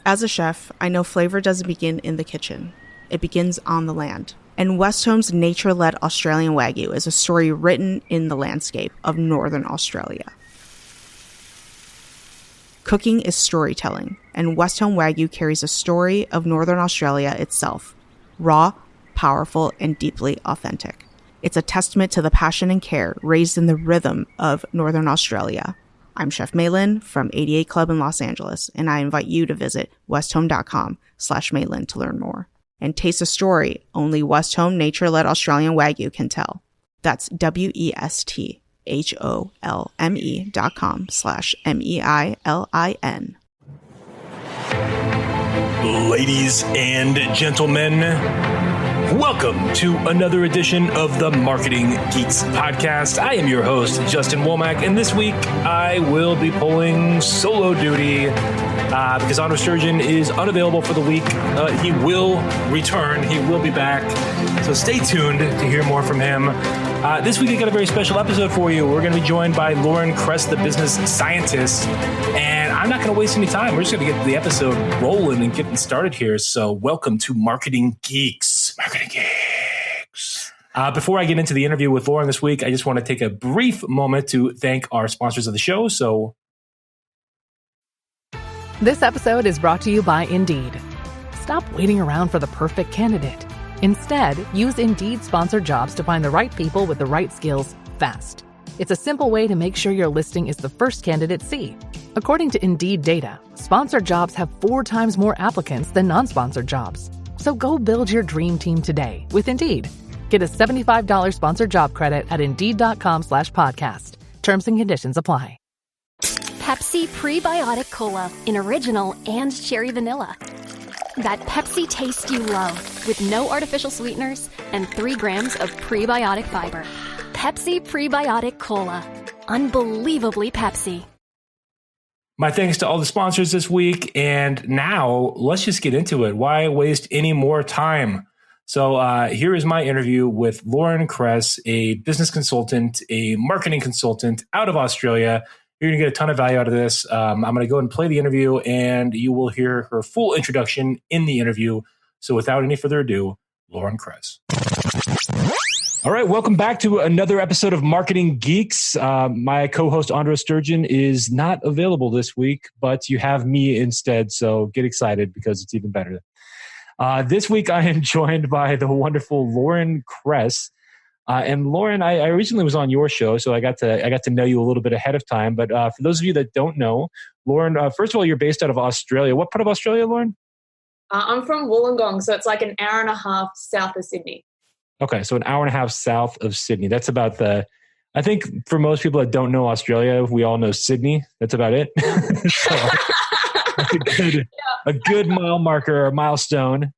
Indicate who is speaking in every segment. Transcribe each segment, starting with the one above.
Speaker 1: As a chef, I know flavor doesn't begin in the kitchen. It begins on the land. And Westhome's nature-led Australian Wagyu is a story written in the landscape of Northern Australia. Cooking is storytelling, and Westhome Wagyu carries a story of Northern Australia itself. Raw, powerful, and deeply authentic. It's a testament to the passion and care raised in the rhythm of Northern Australia. I'm Chef Maylin from 88 Club in Los Angeles, and I invite you to visit westhome.com/Maylin to learn more. And taste a story only Westhome nature-led Australian Wagyu can tell. That's westhome.com/MEILIN.
Speaker 2: Ladies and gentlemen, welcome to another edition of the Marketing Geeks podcast. I am your host, Justin Womack, and this week I will be pulling solo duty because Andre Sturgeon is unavailable for the week. He will return. He will be back. So stay tuned to hear more from him. This week I got a very special episode for you. We're going to be joined by Lauren Kress, the business scientist. And I'm not going to waste any time. We're just going to get the episode rolling and getting started here. So welcome to Marketing Geeks. Marketing Geeks. Before I get into the interview with Lauren this week, I just want to take a brief moment to thank our sponsors of the show.
Speaker 3: This episode is brought to you by Indeed. Stop waiting around for the perfect candidate. Instead, use Indeed sponsored jobs to find the right people with the right skills fast. It's a simple way to make sure your listing is the first candidates see. According to Indeed data, sponsored jobs have 4 times more applicants than non-sponsored jobs. So go build your dream team today with Indeed. Get a $75 sponsored job credit at Indeed.com/podcast. Terms and conditions apply.
Speaker 4: Pepsi Prebiotic Cola in original and cherry vanilla. That Pepsi taste you love with no artificial sweeteners and 3 grams of prebiotic fiber. Pepsi Prebiotic Cola. Unbelievably Pepsi.
Speaker 2: My thanks to all the sponsors this week. And now let's just get into it. Why waste any more time? So here is my interview with Lauren Kress, a business consultant, a marketing consultant out of Australia. You're going to get a ton of value out of this. I'm going to go ahead and play the interview, and you will hear her full introduction in the interview. So without any further ado, Lauren Kress. All right, welcome back to another episode of Marketing Geeks. My co-host, Andre Sturgeon, is not available this week, but you have me instead, so get excited because it's even better. This week, I am joined by the wonderful Lauren Kress. And Lauren, I originally was on your show, so I got to know you a little bit ahead of time. But for those of you that don't know, Lauren, first of all, you're based out of Australia. What part of Australia, Lauren?
Speaker 5: I'm from Wollongong, so it's like an hour and a half south of Sydney.
Speaker 2: Okay, so an hour and a half south of Sydney. That's about I think for most people that don't know Australia, we all know Sydney. That's about it. So, that's a good mile marker or milestone.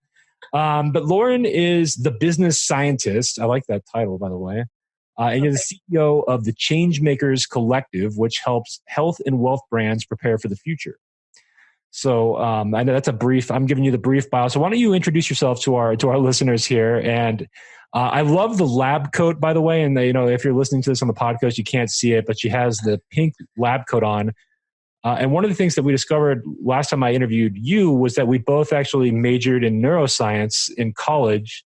Speaker 2: But Lauren is the business scientist. I like that title, by the way. And you're the CEO of the Changemakers Collective, which helps health and wealth brands prepare for the future. So I know that's a brief. I'm giving you the brief bio. So why don't you introduce yourself to our listeners here? And I love the lab coat, by the way. And if you're listening to this on the podcast, you can't see it, but she has the pink lab coat on. And one of the things that we discovered last time I interviewed you was that we both actually majored in neuroscience in college.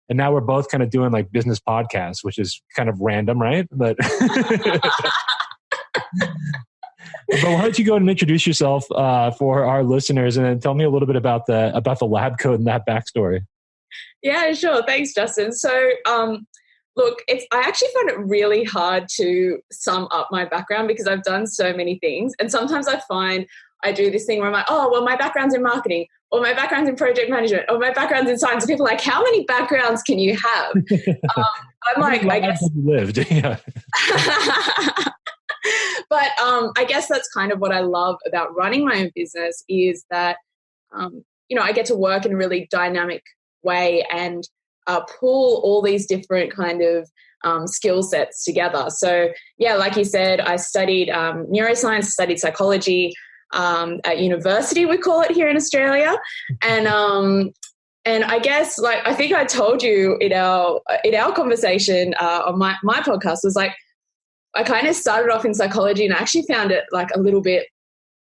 Speaker 2: And now we're both kind of doing like business podcasts, which is kind of random, right? But, but why don't you go and introduce yourself for our listeners and then tell me a little bit about the lab coat and that backstory.
Speaker 5: Yeah, sure. Thanks, Justin. So, look, I actually find it really hard to sum up my background because I've done so many things. And sometimes I find I do this thing where I'm like, oh, well, my background's in marketing, or my background's in project management, or my background's in science. And people are like, how many backgrounds can you have? I'm like, I guess.
Speaker 2: Lived. Yeah.
Speaker 5: But I guess that's kind of what I love about running my own business is that, I get to work in a really dynamic way and pull all these different kind of skill sets together. So, yeah, like you said, I studied neuroscience, studied psychology at university, we call it here in Australia. And I guess, like, I think I told you in our conversation on my podcast was like, I kind of started off in psychology and I actually found it like a little bit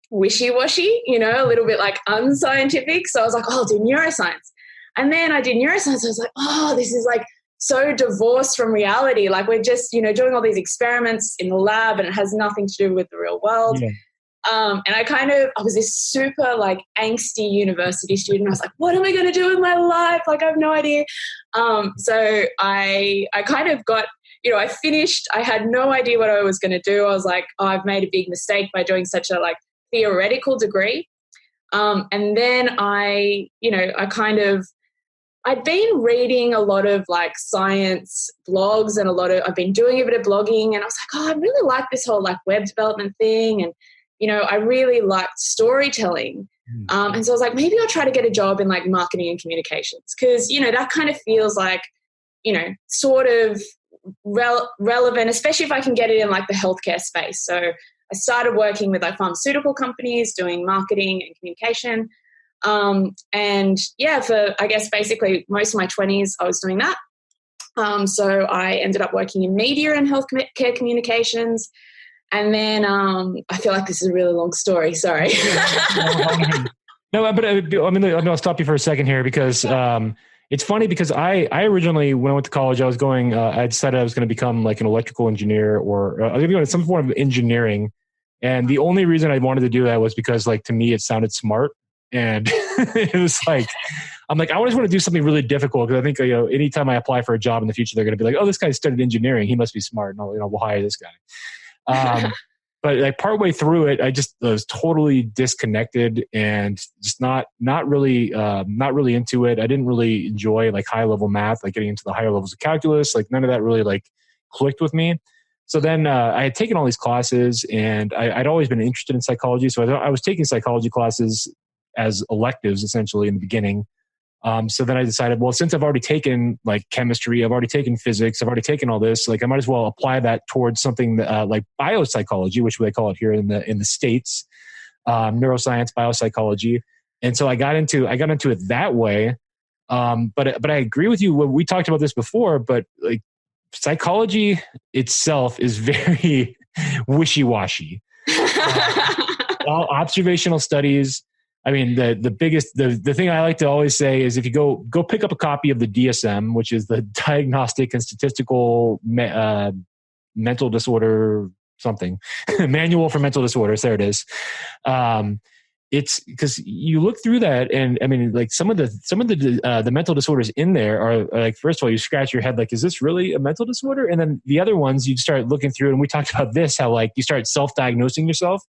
Speaker 5: wishy-washy, a little bit like unscientific. So I was like, oh, I'll do neuroscience. And then I did neuroscience. I was like, oh, this is like so divorced from reality. Like we're just, doing all these experiments in the lab and it has nothing to do with the real world.
Speaker 2: Yeah.
Speaker 5: And I was this super like angsty university student. I was like, what am I going to do with my life? Like, I have no idea. So I kind of got, I finished, I had no idea what I was going to do. I was like, oh, I've made a big mistake by doing such a like theoretical degree. And then I'd been reading a lot of like science blogs and I've been doing a bit of blogging, and I was like, oh, I really like this whole like web development thing. And, I really liked storytelling. And so I was like, maybe I'll try to get a job in like marketing and communications. Cause, that kind of feels like, sort of relevant, especially if I can get it in like the healthcare space. So I started working with like pharmaceutical companies doing marketing and communication. And yeah, for I guess basically most of my 20s, I was doing that. So I ended up working in media and healthcare communications. And then I feel like this is a really long story. Sorry.
Speaker 2: No, but I'll stop you for a second here because it's funny because I originally, when I went to college, I decided I was going to become like an electrical engineer or I was going to go into some form of engineering. And the only reason I wanted to do that was because like, to me, it sounded smart. And it was like, I'm like, I just want to do something really difficult because I think, anytime I apply for a job in the future, they're going to be like, oh, this guy studied engineering. He must be smart. And we'll hire this guy. But like partway through it, I just was totally disconnected and just not really into it. I didn't really enjoy like high level math, like getting into the higher levels of calculus. Like none of that really like clicked with me. So then I had taken all these classes and I'd always been interested in psychology. So I was taking psychology classes as electives essentially in the beginning. So then I decided, well, since I've already taken like chemistry, I've already taken physics, I've already taken all this, like I might as well apply that towards something like biopsychology, which they call it here in the States, neuroscience, biopsychology. And so I got into it that way. But I agree with you. We talked about this before, but like psychology itself is very wishy-washy. All observational studies. I mean, the biggest, the thing I like to always say is if you go pick up a copy of the DSM, which is the Diagnostic and Statistical Mental Disorder something, Manual for Mental Disorders. There it is. It's because you look through that, and I mean, like some of the mental disorders in there are like, first of all, you scratch your head, like, is this really a mental disorder? And then the other ones, you start looking through, and we talked about this, how like you start self-diagnosing yourself.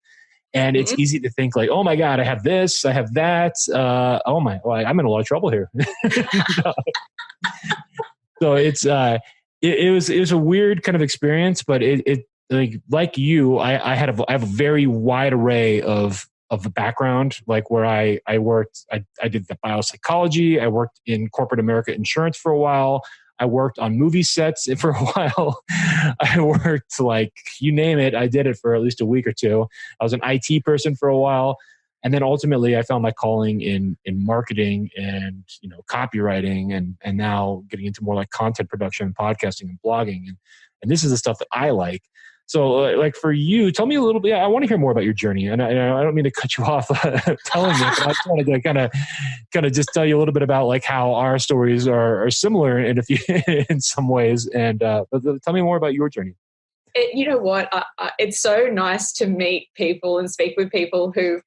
Speaker 2: And it's easy to think like, oh my God, I have this, I have that. I'm in a lot of trouble here. So it's it was a weird kind of experience, but it like you, I have a very wide array of the background, like where I worked, I did the biopsychology, I worked in corporate America insurance for a while. I worked on movie sets for a while. I worked like, you name it, I did it for at least a week or two. I was an IT person for a while. And then ultimately I found my calling in marketing and, copywriting and now getting into more like content production and podcasting and blogging. And this is the stuff that I like. So like for you, tell me a little bit, I want to hear more about your journey. And I don't mean to cut you off telling you, but I just wanted to kind of just tell you a little bit about like how our stories are similar in some ways. And but tell me more about your journey.
Speaker 5: You know what? It's so nice to meet people and speak with people who've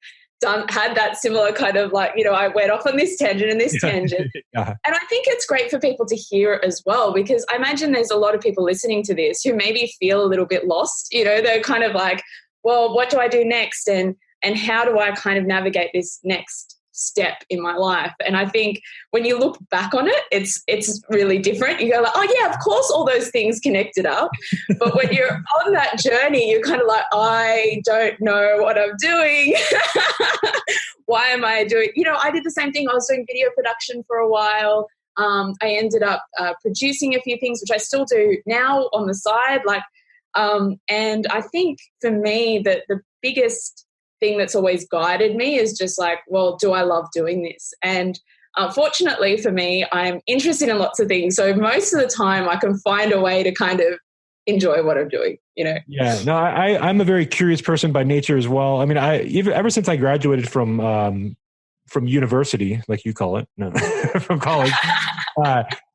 Speaker 5: had that similar kind of like, I went off on this tangent and this tangent. Yeah. And I think it's great for people to hear as well, because I imagine there's a lot of people listening to this who maybe feel a little bit lost. They're kind of like, well, what do I do next? And how do I kind of navigate this next step in my life? And I think when you look back on it, it's really different. You go like, oh yeah, of course all those things connected up. But when you're on that journey, you're kind of like, I don't know what I'm doing. Why am I doing, I did the same thing. I was doing video production for a while. I ended up producing a few things, which I still do now on the side. And I think for me that the biggest thing that's always guided me is just like, well, do I love doing this? And fortunately for me, I'm interested in lots of things. So most of the time I can find a way to kind of enjoy what I'm doing, you know?
Speaker 2: Yeah, no, I'm a very curious person by nature as well. I mean, ever since I graduated from university, like you call it, no, from college,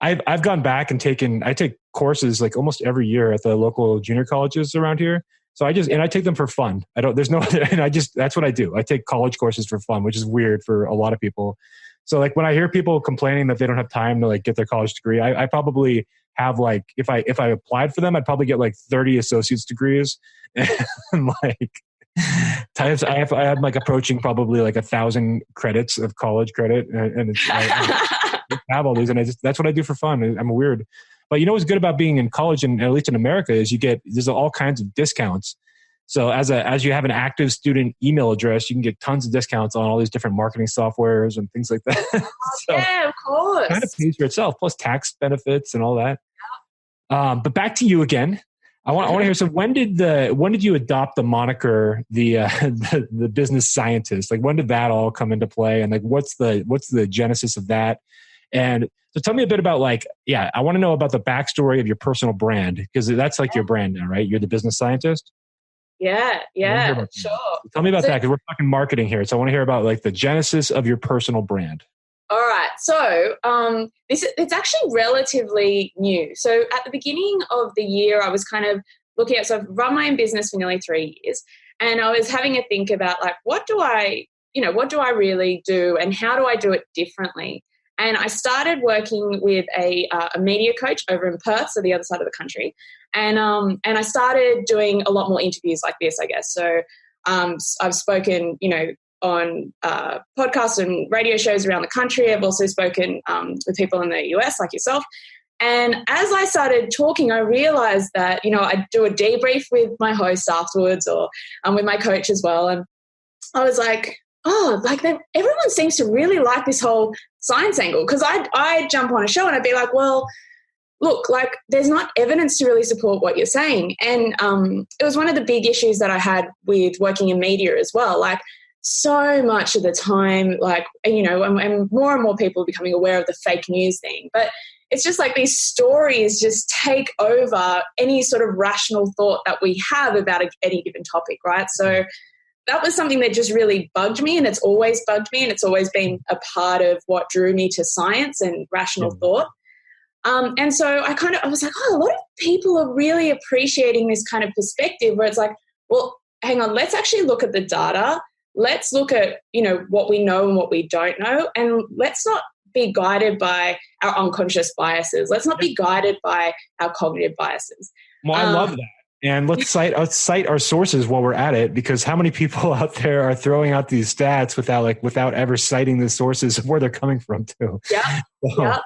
Speaker 2: I've gone back and I take courses like almost every year at the local junior colleges around here. So I take them for fun. That's what I do. I take college courses for fun, which is weird for a lot of people. So like when I hear people complaining that they don't have time to like get their college degree, I probably have like, if I applied for them, I'd probably get like 30 associate's degrees. And like, I had like approaching probably like 1,000 credits of college credit. And I have all these, and that's what I do for fun. I'm weird. But you know what's good about being in college, and at least in America, is there's all kinds of discounts. So as you have an active student email address, you can get tons of discounts on all these different marketing softwares and things like that. So
Speaker 5: yeah, of course.
Speaker 2: It kind of pays for itself, plus tax benefits and all that. But back to you again. I want to hear. So when did you adopt the moniker the business scientist? Like when did that all come into play? And like what's the genesis of that? And so tell me a bit about I want to know about the backstory of your personal brand, because that's like your brand now, right? You're the business scientist.
Speaker 5: Yeah, sure.
Speaker 2: So tell me about that, because we're talking marketing here. So I want to hear about like the genesis of your personal brand.
Speaker 5: All right. So it's actually relatively new. So at the beginning of the year, I was kind of looking at, so I've run my own business for nearly 3 years, and I was having a think about like, what do I really do, and how do I do it differently? And I started working with a media coach over in Perth, so the other side of the country. And I started doing a lot more interviews like this, I guess. So I've spoken, on podcasts and radio shows around the country. I've also spoken with people in the US like yourself. And as I started talking, I realized that, I'd do a debrief with my host afterwards, or with my coach as well. And I was like, everyone seems to really like this whole science angle, because I'd jump on a show and I'd be like, well, look, like there's not evidence to really support what you're saying. And it was one of the big issues that I had with working in media as well. Like so much of the time, and more people are becoming aware of the fake news thing, but it's just like these stories just take over any sort of rational thought that we have about any given topic, right? So that was something that just really bugged me, and it's always bugged me, and it's always been a part of what drew me to science and rational thought. And so I was like, a lot of people are really appreciating this kind of perspective where it's like, well, hang on, let's actually look at the data. Let's look at, what we know and what we don't know, and let's not be guided by our unconscious biases. Let's not be guided by our cognitive biases.
Speaker 2: Well, I love that. And let's cite our sources while we're at it, because how many people out there are throwing out these stats without ever citing the sources of where they're coming from too.
Speaker 5: Yeah. Yeah.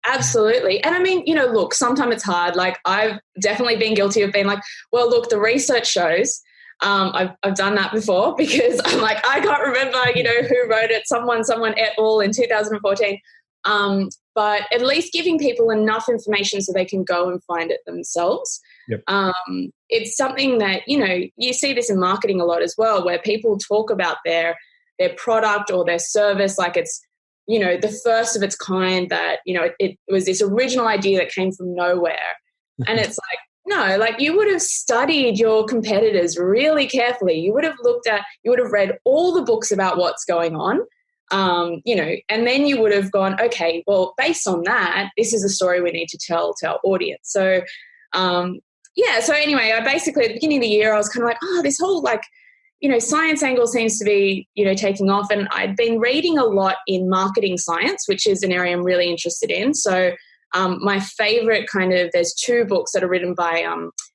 Speaker 5: Absolutely. And I mean, look, sometimes it's hard. Like I've definitely been guilty of being like, well, look, the research shows. I've done that before, because I'm like, I can't remember, who wrote it, someone et al. In 2014. But at least giving people enough information so they can go and find it themselves. Yep. It's something that, you see this in marketing a lot as well, where people talk about their product or their service like it's, the first of its kind, that, it was this original idea that came from nowhere. And it's like, no, like you would have studied your competitors really carefully. You would have read all the books about what's going on, and then you would have gone, okay, well, based on that, this is a story we need to tell to our audience. So, so anyway, I basically, at the beginning of the year, I was kind of like, this whole science angle seems to be, taking off. And I'd been reading a lot in marketing science, which is an area I'm really interested in. So my favorite there's 2 books that are written by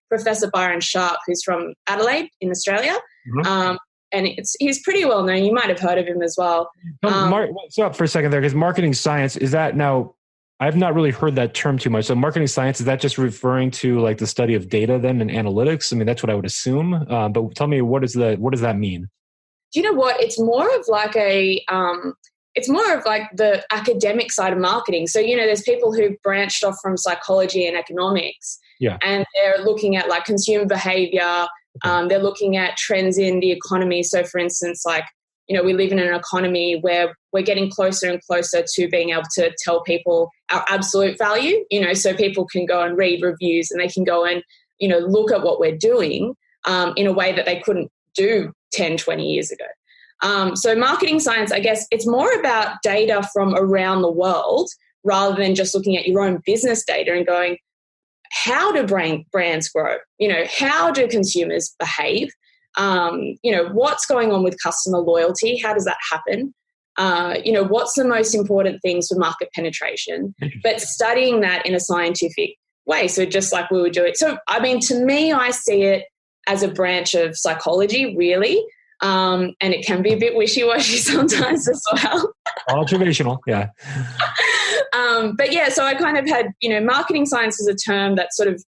Speaker 5: Professor Byron Sharp, who's from Adelaide in Australia. Mm-hmm. And he's pretty well known. You might have heard of him as well.
Speaker 2: Stop for a second there, because marketing science, is that now, I've not really heard that term too much. So marketing science, is that just referring to like the study of data then and analytics? I mean, that's what I would assume. But tell me, what does that mean?
Speaker 5: Do you know what? It's more of like the academic side of marketing. So, there's people who've branched off from psychology and economics. Yeah. And they're looking at like consumer behavior. They're looking at trends in the economy. So for instance, like, we live in an economy where we're getting closer and closer to being able to tell people our absolute value, so people can go and read reviews, and they can go and look at what we're doing in a way that they couldn't do 10, 20 years ago. So marketing science, I guess, it's more about data from around the world rather than just looking at your own business data and going, how do brands grow? How do consumers behave? What's going on with customer loyalty? How does that happen? What's the most important things for market penetration? But studying that in a scientific way. So just like we were doing. So, I mean, to me, I see it as a branch of psychology, really. And it can be a bit wishy-washy sometimes as well.
Speaker 2: Observational, yeah.
Speaker 5: But yeah, so I kind of had, marketing science is a term that's sort of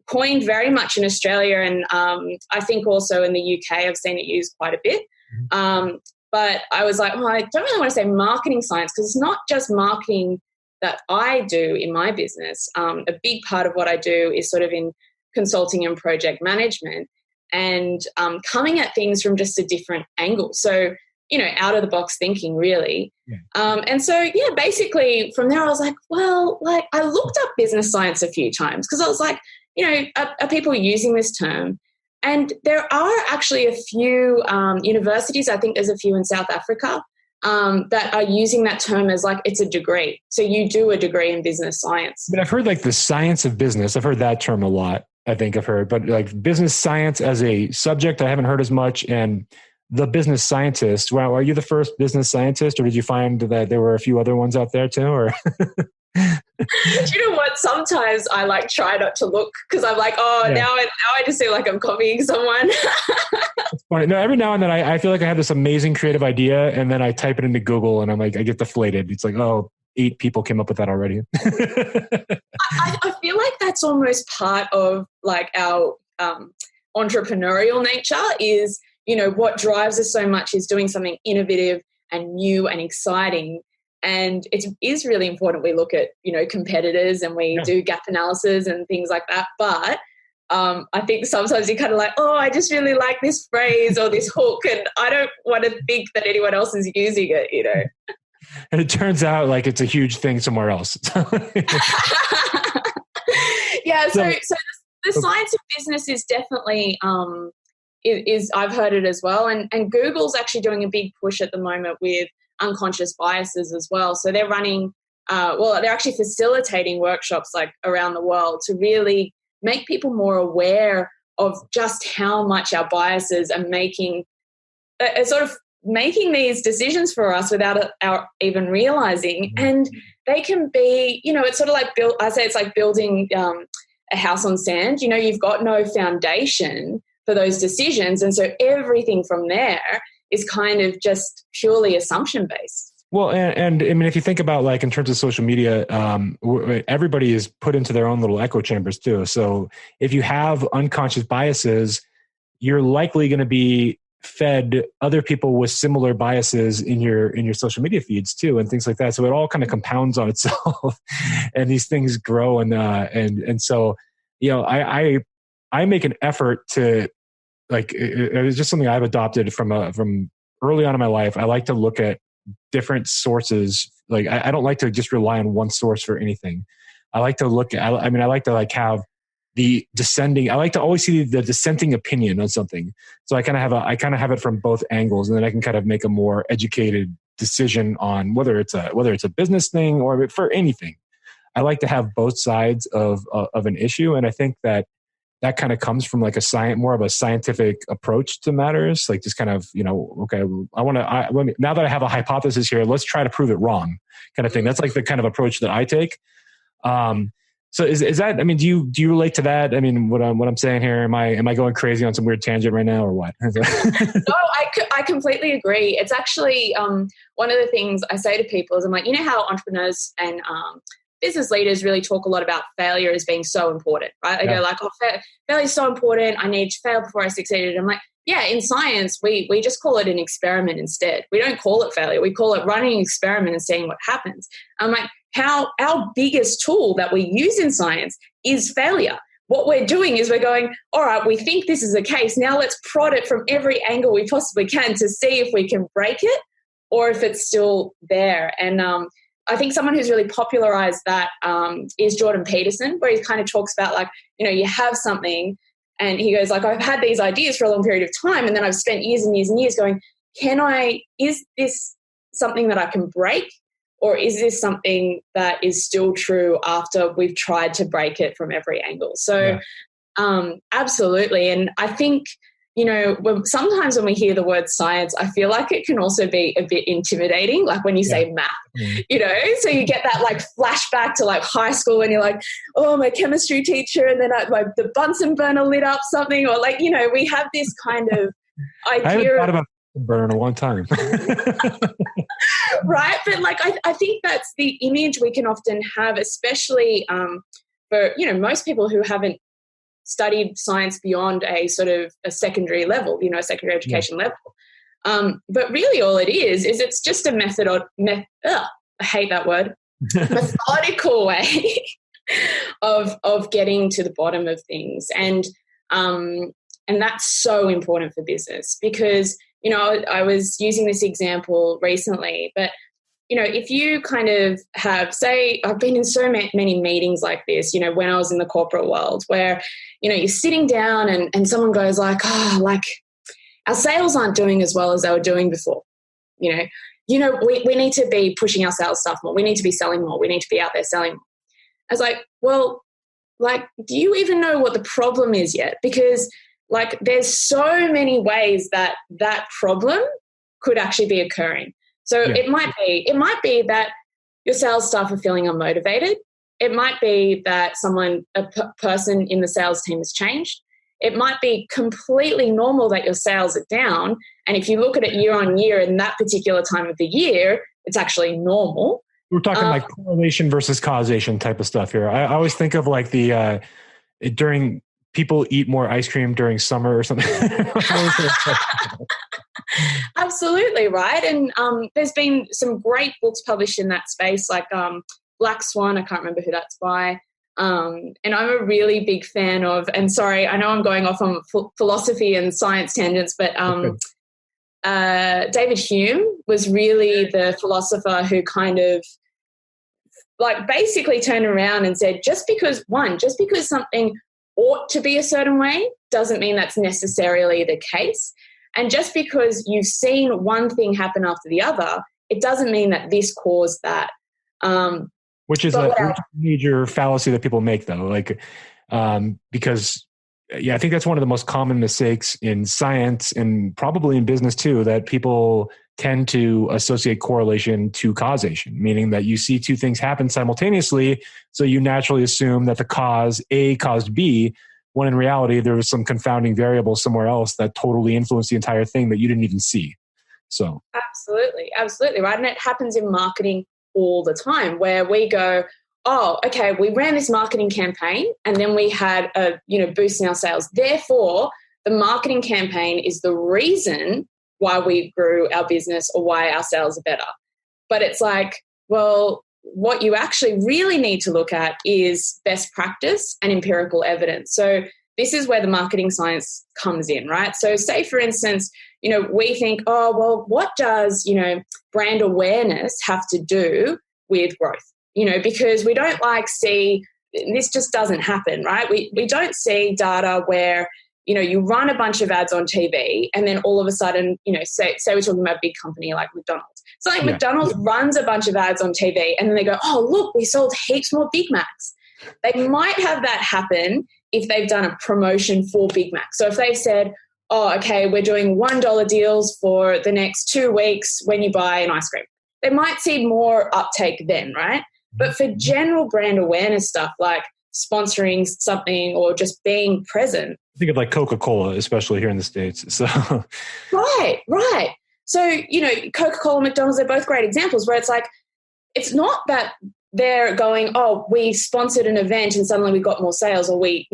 Speaker 5: coined very much in Australia, and I think also in the UK I've seen it used quite a bit. But I was like, I don't really want to say marketing science because it's not just marketing that I do in my business. A big part of what I do is sort of in consulting and project management and coming at things from just a different angle. So, out of the box thinking, really. Yeah. And so, basically from there I was like, I looked up business science a few times because I was like, are people using this term? And there are actually a few universities, I think there's a few in South Africa, that are using that term as like it's a degree. So you do a degree in business science.
Speaker 2: But I've heard like the science of business. I've heard that term a lot, I think I've heard. But like business science as a subject, I haven't heard as much. And the business scientist, wow, are you the first business scientist, or did you find that there were a few other ones out there too? Or
Speaker 5: Do you know what? Sometimes I like try not to look because I'm like, now I just feel like I'm copying someone.
Speaker 2: It's funny. No, every now and then I feel like I have this amazing creative idea and then I type it into Google and I'm like, I get deflated. It's like, 8 people came up with that already.
Speaker 5: I feel like that's almost part of like our entrepreneurial nature is, what drives us so much is doing something innovative and new and exciting. And it is really important we look at, competitors and we do gap analysis and things like that. But I think sometimes you're kind of like, I just really like this phrase or this hook and I don't want to think that anyone else is using it,
Speaker 2: And it turns out like it's a huge thing somewhere else.
Speaker 5: Yeah. So the science of business is definitely, I've heard it as well. And Google's actually doing a big push at the moment with unconscious biases as well. So they're running, they're actually facilitating workshops like around the world to really make people more aware of just how much our biases are making these decisions for us without our even realizing. And they can be, it's sort of like it's like building a house on sand. You've got no foundation for those decisions. And so everything from there is kind of just purely assumption based.
Speaker 2: Well, and I mean, if you think about like in terms of social media, everybody is put into their own little echo chambers too. So if you have unconscious biases, you're likely going to be fed other people with similar biases in your social media feeds too, and things like that. So it all kind of compounds on itself, and these things grow. And so, I make an effort to like it's just something I've adopted from early on in my life. I like to look at different sources. Like I don't like to just rely on one source for anything. I like to look at. I like to like have the descending. I like to always see the dissenting opinion on something. So I kind of have it from both angles, and then I can kind of make a more educated decision on whether it's a business thing or for anything. I like to have both sides of an issue, and I think that kind of comes from like more of a scientific approach to matters. Like just kind of, okay, now that I have a hypothesis here, let's try to prove it wrong kind of thing. That's like the kind of approach that I take. So is that, I mean, do you relate to that? I mean, what I'm saying here, am I going crazy on some weird tangent right now or what?
Speaker 5: No, I completely agree. It's actually, one of the things I say to people is I'm like, how entrepreneurs and, business leaders really talk a lot about failure as being so important, right? They go like, failure is so important. I need to fail before I succeed. And I'm like, yeah, in science, we just call it an experiment instead. We don't call it failure. We call it running an experiment and seeing what happens. I'm like, our biggest tool that we use in science is failure. What we're doing is we're going, all right, we think this is the case. Now let's prod it from every angle we possibly can to see if we can break it or if it's still there. And I think someone who's really popularized that is Jordan Peterson, where he kind of talks about like, you have something and he goes like, I've had these ideas for a long period of time and then I've spent years and years and years going, is this something that I can break, or is this something that is still true after we've tried to break it from every angle? So absolutely. And I think, sometimes when we hear the word science, I feel like it can also be a bit intimidating, like when you say math, so you get that like flashback to like high school and you're like, oh, my chemistry teacher, and then the Bunsen burner lit up something, or like, we have this kind of idea.
Speaker 2: I haven't thought about burn a long time.
Speaker 5: Right. But like, I think that's the image we can often have, especially for, most people who haven't studied science beyond a sort of a secondary level, a secondary education level. But really all it is it's just a I hate that word, methodical way of getting to the bottom of things. And that's so important for business because, I was using this example recently, but if you kind of have, say, I've been in so many meetings like this, when I was in the corporate world where, you're sitting down and someone goes like, our sales aren't doing as well as they were doing before. We need to be pushing our sales stuff more. We need to be selling more. We need to be out there selling more. I was like, well, like, do you even know what the problem is yet? Because like, there's so many ways that problem could actually be occurring. So it might be that your sales staff are feeling unmotivated. It might be that a person in the sales team has changed. It might be completely normal that your sales are down. And if you look at it year on year in that particular time of the year, it's actually normal.
Speaker 2: We're talking like correlation versus causation type of stuff here. I always think of like during people eat more ice cream during summer or something.
Speaker 5: Absolutely, right. And there's been some great books published in that space, like Black Swan. I can't remember who that's by. And I'm a really big fan of, and sorry, I know I'm going off on philosophy and science tangents, but David Hume was really the philosopher who kind of like basically turned around and said, just because something ought to be a certain way doesn't mean that's necessarily the case. And just because you've seen one thing happen after the other, it doesn't mean that this caused that.
Speaker 2: Which is a major fallacy that people make, though. Like, because, I think that's one of the most common mistakes in science and probably in business too, that people tend to associate correlation to causation, meaning that you see two things happen simultaneously. So you naturally assume that the cause A caused B, when in reality, there was some confounding variable somewhere else that totally influenced the entire thing that you didn't even see. So
Speaker 5: absolutely, right. And it happens in marketing all the time where we go, oh, okay, we ran this marketing campaign and then we had a, boost in our sales. Therefore, the marketing campaign is the reason why we grew our business or why our sales are better. But it's like, well, what you actually really need to look at is best practice and empirical evidence. So this is where the marketing science comes in, right? So say, for instance, we think, oh, well, what does, brand awareness have to do with growth? Because we don't see, this just doesn't happen, right? We don't see data where, you run a bunch of ads on TV and then all of a sudden, say we're talking about a big company like McDonald's. So McDonald's runs a bunch of ads on TV and then they go, oh, look, we sold heaps more Big Macs. They might have that happen if they've done a promotion for Big Mac. So if they've said, oh, okay, we're doing $1 deals for the next 2 weeks when you buy an ice cream, they might see more uptake then, right? But for general brand awareness stuff like sponsoring something or just being present.
Speaker 2: Think of like Coca-Cola, especially here in the States. So
Speaker 5: Right. So, Coca-Cola, McDonald's, they're both great examples where it's like, it's not that they're going, oh, we sponsored an event and suddenly we got more sales, or we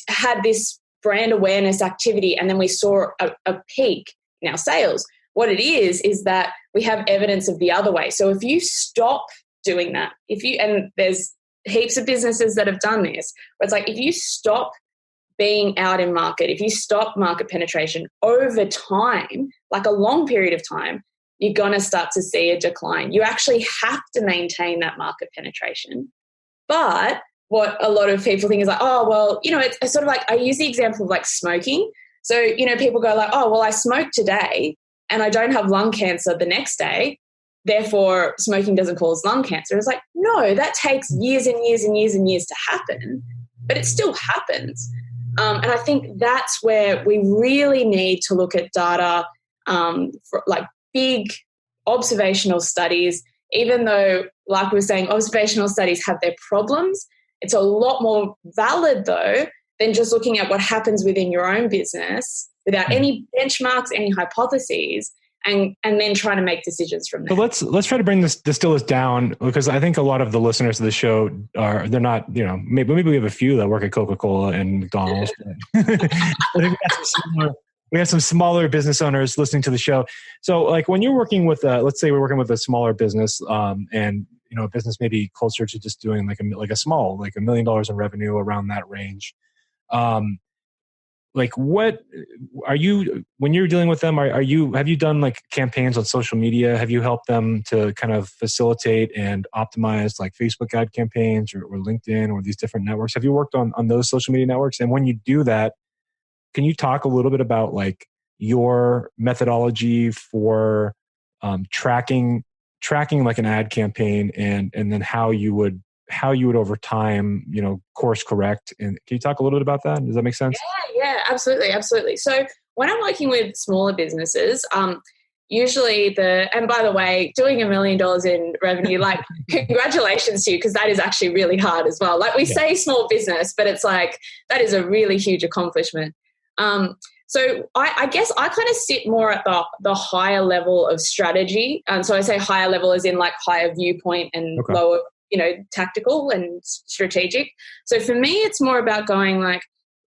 Speaker 5: had this brand awareness activity and then we saw a peak in our sales. What it is that we have evidence of the other way. So if you stop doing that, and there's heaps of businesses that have done this, but it's like, if you stop being out in market, if you stop market penetration over time, like a long period of time, you're going to start to see a decline. You actually have to maintain that market penetration. But what a lot of people think is like, oh, well, it's sort of like, I use the example of like smoking. So, people go like, oh, well, I smoke today and I don't have lung cancer the next day, therefore smoking doesn't cause lung cancer. It's like, no, that takes years and years and years and years to happen, but it still happens. And I think that's where we really need to look at data for like big observational studies, even though, like we were saying, observational studies have their problems. It's a lot more valid, though, than just looking at what happens within your own business without any benchmarks, any hypotheses, and then trying to make decisions from there.
Speaker 2: So let's try to distill this down, because I think a lot of the listeners of the show they're not, maybe we have a few that work at Coca-Cola and McDonald's. We have some smaller business owners listening to the show. So like when you're working with, let's say we're working with a smaller business, and a business maybe closer to just doing like $1 million in revenue, around that range. Like what are you, when you're dealing with them, have you done like campaigns on social media? Have you helped them to kind of facilitate and optimize like Facebook ad campaigns or LinkedIn or these different networks? Have you worked on those social media networks? And when you do that, can you talk a little bit about like your methodology for tracking like an ad campaign and then how you would over time, course correct? And can you talk a little bit about that? Does that make sense?
Speaker 5: Yeah, absolutely. So when I'm working with smaller businesses, usually and by the way, doing $1 million in revenue, like congratulations to you, because that is actually really hard as well. Like we say small business, but it's like, that is a really huge accomplishment. So I guess I kind of sit more at the higher level of strategy. So I say higher level as in like higher viewpoint and lower, tactical and strategic. So for me, it's more about going like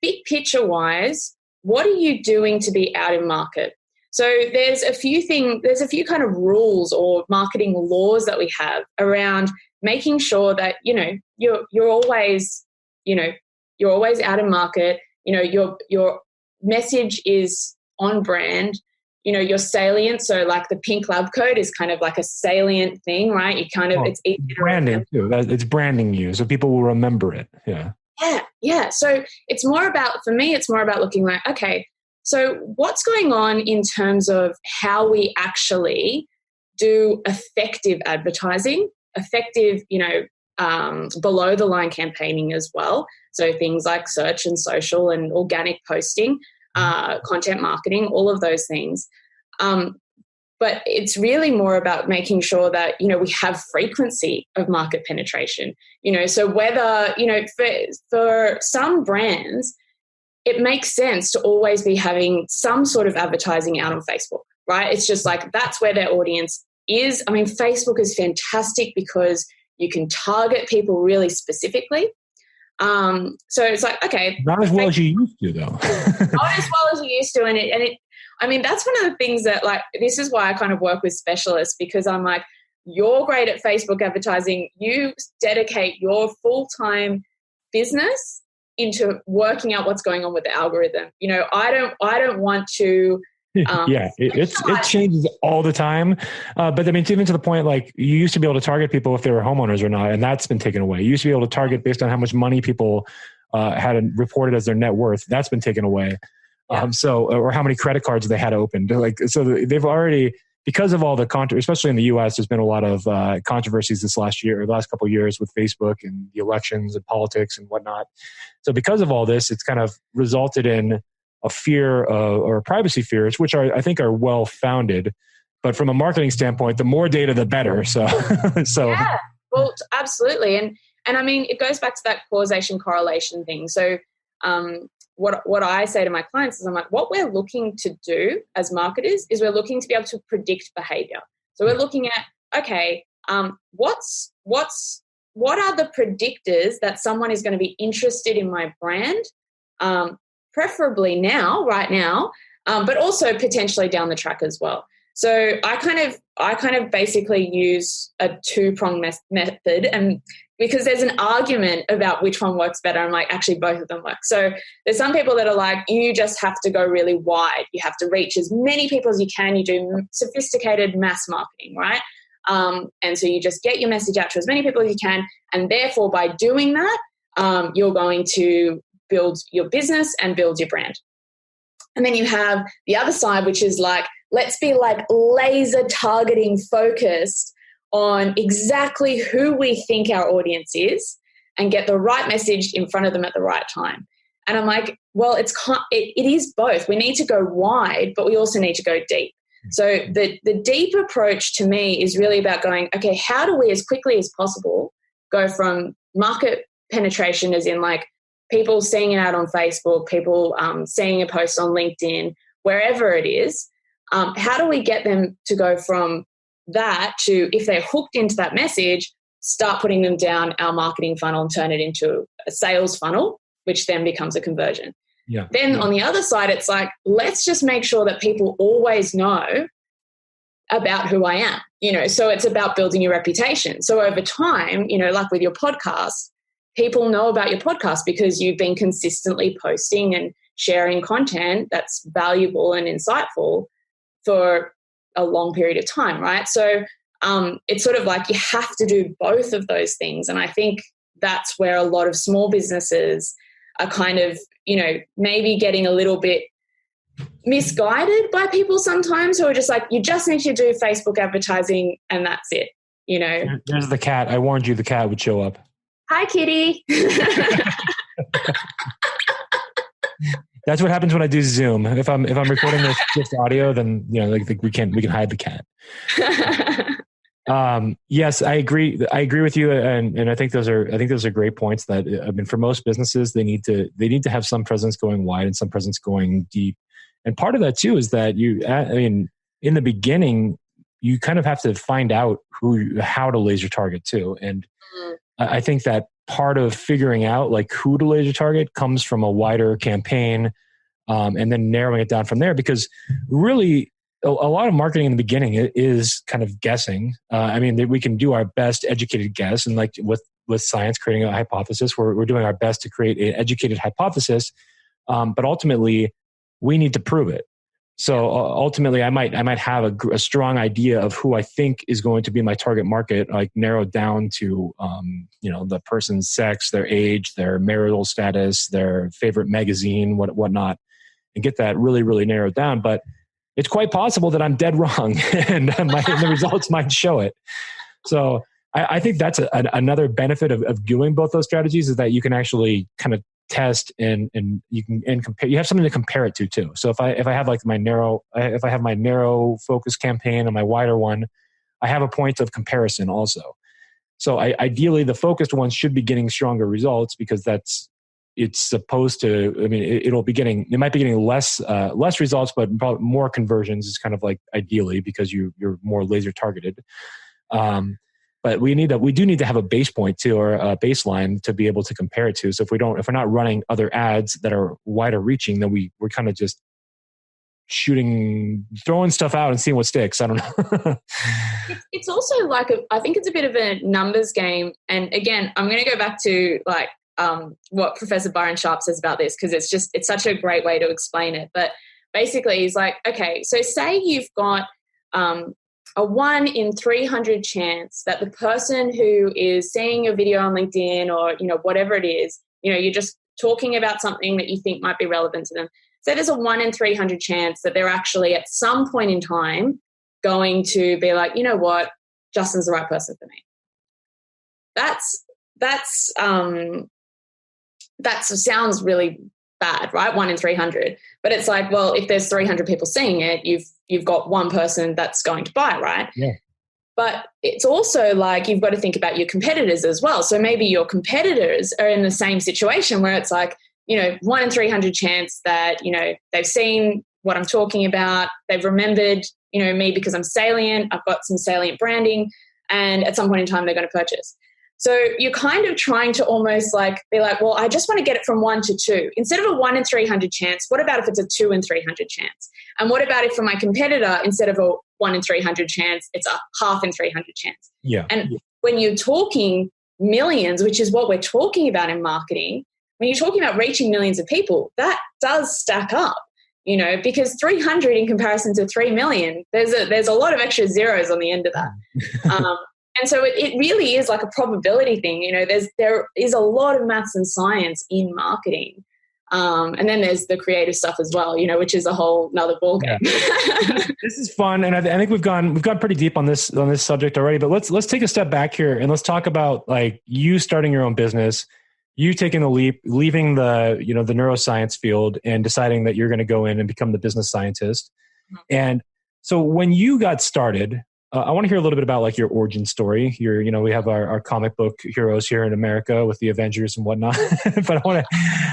Speaker 5: big picture wise, what are you doing to be out in market? So there's a few kind of rules or marketing laws that we have around making sure that, you're always out in market, your message is on brand, your salient. So like the pink lab code is kind of like a salient thing, right? It's easy to
Speaker 2: branding too. It's branding you, so people will remember it.
Speaker 5: Yeah. So it's more about looking like, okay, so what's going on in terms of how we actually do effective advertising, effective, below the line campaigning as well. So things like search and social and organic posting, content marketing, all of those things. But it's really more about making sure that, we have frequency of market penetration, so whether, for some brands, it makes sense to always be having some sort of advertising out on Facebook, right? It's just like, that's where their audience is. I mean, Facebook is fantastic because you can target people really specifically. So it's like, okay.
Speaker 2: Not as well as you used to, though.
Speaker 5: Not as well as you used to. And it, I mean, that's one of the things that, like, this is why I kind of work with specialists, because I'm like, you're great at Facebook advertising. You dedicate your full-time business into working out what's going on with the algorithm. I don't want to.
Speaker 2: It changes all the time. But I mean, even to the point, like you used to be able to target people if they were homeowners or not, and that's been taken away. You used to be able to target based on how much money people had reported as their net worth. That's been taken away. Yeah. Or how many credit cards they had opened. So they've already, because of all the especially in the US, there's been a lot of controversies the last couple of years with Facebook and the elections and politics and whatnot. So because of all this, it's kind of resulted in a fear or privacy fears, which I think are well founded. But from a marketing standpoint, the more data, the better. So
Speaker 5: yeah, well, absolutely. And I mean, it goes back to that causation correlation thing. So what I say to my clients is, I'm like, what we're looking to do as marketers is we're looking to be able to predict behavior. So we're looking at, okay, what are the predictors that someone is going to be interested in my brand, preferably right now, but also potentially down the track as well. So I kind of basically use a two-pronged method, and because there's an argument about which one works better. I'm like, actually, both of them work. So there's some people that are like, you just have to go really wide. You have to reach as many people as you can. You do sophisticated mass marketing, right? And so you just get your message out to as many people as you can. And therefore, by doing that, you're going to build your business and build your brand. And then you have the other side, which is like, let's be like laser targeting focused on exactly who we think our audience is and get the right message in front of them at the right time. And I'm like, well, it is both. We need to go wide, but we also need to go deep. So the deep approach to me is really about going, okay, how do we as quickly as possible go from market penetration, as in like people seeing it out on Facebook, people seeing a post on LinkedIn, wherever it is, how do we get them to go from that to, if they're hooked into that message, start putting them down our marketing funnel and turn it into a sales funnel, which then becomes a conversion. Then on the other side, it's like, let's just make sure that people always know about who I am, so it's about building your reputation. So over time, like with your podcast, people know about your podcast because you've been consistently posting and sharing content that's valuable and insightful for a long period of time, right? So it's sort of like you have to do both of those things. And I think that's where a lot of small businesses are kind of, maybe getting a little bit misguided by people sometimes who are just like, you just need to do Facebook advertising and that's it,
Speaker 2: There's the cat. I warned you the cat would show up.
Speaker 5: Hi, kitty.
Speaker 2: That's what happens when I do Zoom. If I'm recording this audio, then we can hide the cat. Yes, I agree. I agree with you, and I think those are great points. That I mean, for most businesses, they need to have some presence going wide and some presence going deep. And part of that too is that in the beginning, you kind of have to find out how to laser target too. And I think that part of figuring out like who to laser target comes from a wider campaign, and then narrowing it down from there. Because really, a lot of marketing in the beginning is kind of guessing. We can do our best educated guess, and like with science, creating a hypothesis, we're doing our best to create an educated hypothesis. But ultimately, we need to prove it. So ultimately, I might have a strong idea of who I think is going to be my target market, like narrowed down to the person's sex, their age, their marital status, their favorite magazine, whatnot, and get that really, really narrowed down. But it's quite possible that I'm dead wrong, and the results might show it. So I think that's another benefit of doing both those strategies, is that you can actually kind of test and you can compare. You have something to compare it to too. So if I have like my narrow focus campaign and my wider one, I have a point of comparison also. So ideally, the focused ones should be getting stronger results, because it's supposed to. I mean, it might be getting less results, but probably more conversions is kind of like ideally, because you're more laser targeted. But we do need to have a base point too, or a baseline to be able to compare it to. So if we're not running other ads that are wider reaching, then we're kind of just throwing stuff out and seeing what sticks. I don't know.
Speaker 5: It's also like I think it's a bit of a numbers game. And again, I'm going to go back to like what Professor Byron Sharp says about this, because it's such a great way to explain it. But basically, he's like, okay, so say you've got a 1 in 300 chance that the person who is seeing your video on LinkedIn or, whatever it is, you're just talking about something that you think might be relevant to them. So there's a 1 in 300 chance that they're actually at some point in time going to be like, you know what, Justin's the right person for me. That sounds really bad, right? 1 in 300. But it's like, well, if there's 300 people seeing it, you've got one person that's going to buy, right?
Speaker 2: Yeah.
Speaker 5: But it's also like you've got to think about your competitors as well. So maybe your competitors are in the same situation where it's like, 1 in 300 chance that, they've seen what I'm talking about. They've remembered, me because I'm salient. I've got some salient branding. And at some point in time, they're going to purchase. So you're kind of trying to almost like be like, well, I just want to get it from 1 to 2. Instead of a 1 in 300 chance, what about if it's a 2 in 300 chance? And what about if for my competitor, instead of a 1 in 300 chance, it's a 0.5 in 300 chance?
Speaker 2: Yeah.
Speaker 5: And when you're talking millions, which is what we're talking about in marketing, when you're talking about reaching millions of people, that does stack up, because 300 in comparison to 3 million, there's a lot of extra zeros on the end of that. And so it really is like a probability thing. There is a lot of maths and science in marketing. And then there's the creative stuff as well, which is a whole nother ballgame.
Speaker 2: Yeah. This is fun. And I think we've gone pretty deep on this subject already, but let's take a step back here and let's talk about like you starting your own business, you taking the leap, leaving the neuroscience field and deciding that you're going to go in and become the business scientist. Mm-hmm. And so when you got started, I want to hear a little bit about like your origin story. We have our comic book heroes here in America with the Avengers and whatnot. But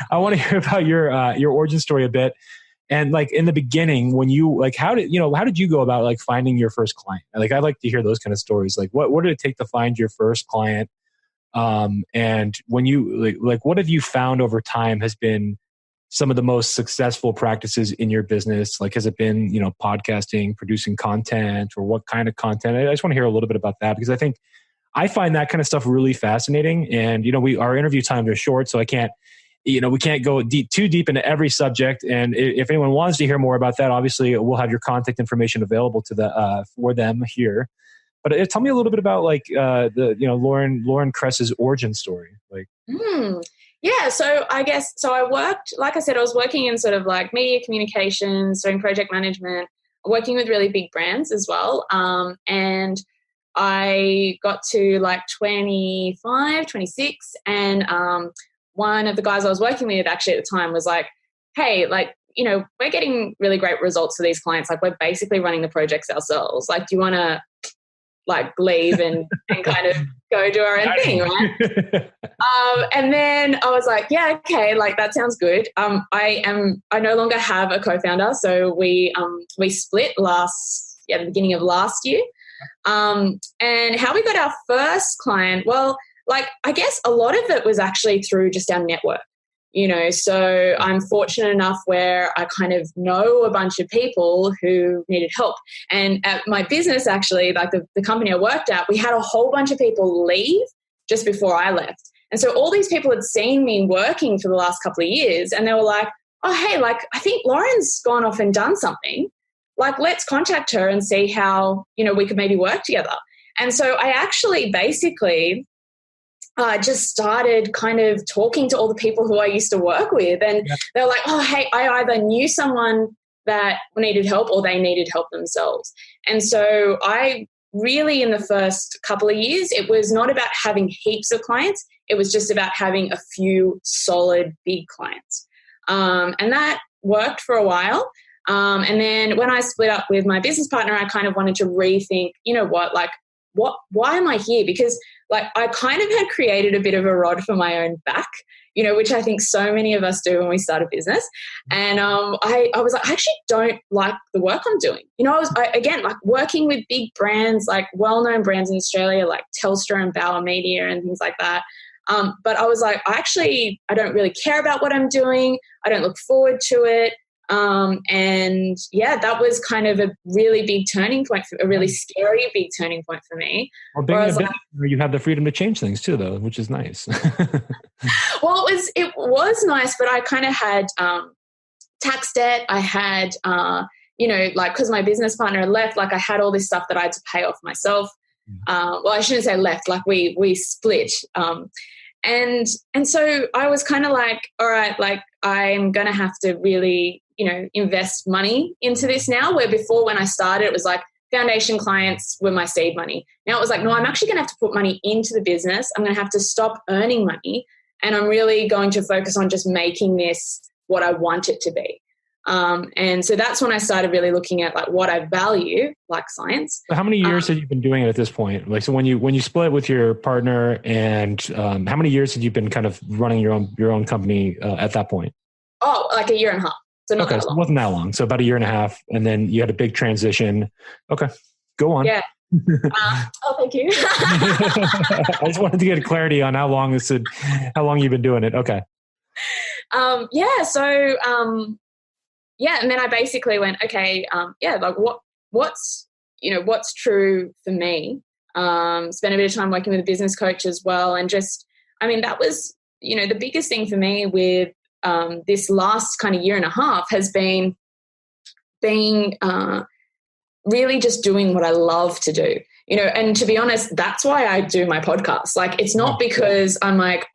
Speaker 2: I want to hear about your origin story a bit. And like in the beginning, when you like, how did you go about like finding your first client? Like I'd like to hear those kind of stories. Like what did it take to find your first client? And when you like what have you found over time has been some of the most successful practices in your business? Like, has it been, podcasting, producing content, or what kind of content? I just want to hear a little bit about that because I find that kind of stuff really fascinating. And, our interview times are short, so I can't, we can't go too deep into every subject. And if anyone wants to hear more about that, obviously we'll have your contact information available for them here. But tell me a little bit about like Lauren Kress's origin story. Like,
Speaker 5: yeah, so I worked, like I said, I was working in sort of like media communications, doing project management, working with really big brands as well. And I got to like 25, 26, and one of the guys I was working with actually at the time was like, hey, like, we're getting really great results for these clients. Like, we're basically running the projects ourselves. Like, do you want to like leave and kind of go do our own thing, right? And then I was like, yeah, okay, like that sounds good. I no longer have a co-founder, so we split the beginning of last year. And how we got our first client, well, like I guess a lot of it was actually through just our network. So I'm fortunate enough where I kind of know a bunch of people who needed help. And at my business, actually, like the company I worked at, we had a whole bunch of people leave just before I left. And so all these people had seen me working for the last couple of years and they were like, oh, hey, like I think Lauren's gone off and done something. Like, let's contact her and see how, we could maybe work together. And so I actually basically just started kind of talking to all the people who I used to work with. And they're like, oh, hey, I either knew someone that needed help or they needed help themselves. And so I really, in the first couple of years, it was not about having heaps of clients. It was just about having a few solid big clients. And that worked for a while. And then when I split up with my business partner, I kind of wanted to rethink, why am I here? Because like I kind of had created a bit of a rod for my own back, which I think so many of us do when we start a business. And I was like, I actually don't like the work I'm doing. I was working with big brands, like well-known brands in Australia, like Telstra and Bauer Media and things like that. But I was like, I don't really care about what I'm doing. I don't look forward to it. And yeah, that was kind of a really big turning point, a really scary big turning point for me.
Speaker 2: Well, being a business, you have the freedom to change things too, though, which is nice.
Speaker 5: Well, it was nice, but I kind of had tax debt. I had, because my business partner had left, like I had all this stuff that I had to pay off myself. Well, I shouldn't say left, like we split. And so I was kind of like, all right, like I'm going to have to really, invest money into this now, where before when I started, it was like foundation clients were my seed money. Now it was like, no, I'm actually going to have to put money into the business. I'm going to have to stop earning money. And I'm really going to focus on just making this what I want it to be. And so that's when I started really looking at like what I value, like science.
Speaker 2: So how many years have you been doing it at this point? Like, so when you split with your partner, and how many years had you been kind of running your own company at that point?
Speaker 5: Oh, like a year and a half. So not that long.
Speaker 2: So it wasn't that long. So about a year and a half, and then you had a big transition. Okay, go on.
Speaker 5: Yeah. Thank you.
Speaker 2: I just wanted to get clarity on how long you've been doing it. Okay.
Speaker 5: So and then I basically went, okay, like what's true for me, spent a bit of time working with a business coach as well. And just, I mean, that was, the biggest thing for me with this last kind of year and a half has been being really just doing what I love to do. And to be honest, that's why I do my podcast. Like, it's not because I'm like,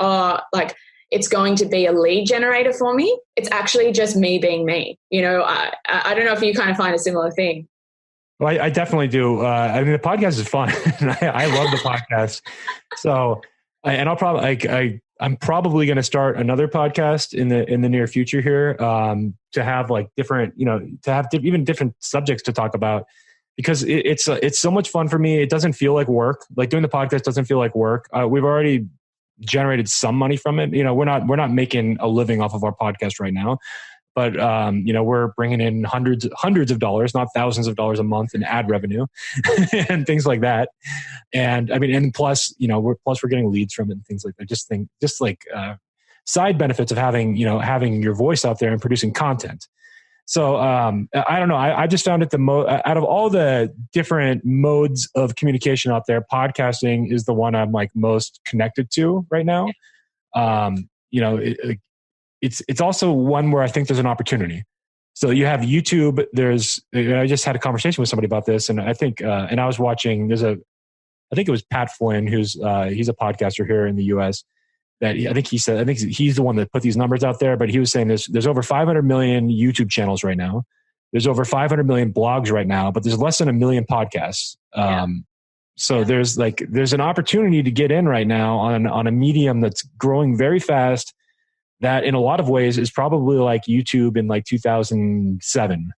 Speaker 5: it's going to be a lead generator for me. It's actually just me being me. I don't know if you kind of find a similar thing.
Speaker 2: Well, I definitely do. I mean, the podcast is fun. I love the podcast. So, and I'll probably, I'm probably going to start another podcast in the near future here, to have like different, to have even different subjects to talk about, because it's so much fun for me. It doesn't feel like work. Like, doing the podcast doesn't feel like work. We've already generated some money from it. We're not making a living off of our podcast right now, but we're bringing in hundreds of dollars, not thousands of dollars a month in ad revenue and things like that. And I mean, and plus we're getting leads from it and things like that. Just like side benefits of having your voice out there and producing content. So I don't know. I just found it out of all the different modes of communication out there, podcasting is the one I'm like most connected to right now. It's also one where I think there's an opportunity. So you have YouTube. I just had a conversation with somebody about this, and I think, and I was watching. I think it was Pat Flynn, he's a podcaster here in the U.S. I think he's the one that put these numbers out there, but he was saying there's over 500 million YouTube channels right now. There's over 500 million blogs right now, but there's less than 1 million podcasts. So there's an opportunity to get in right now on a medium that's growing very fast, that in a lot of ways is probably like YouTube in like 2007.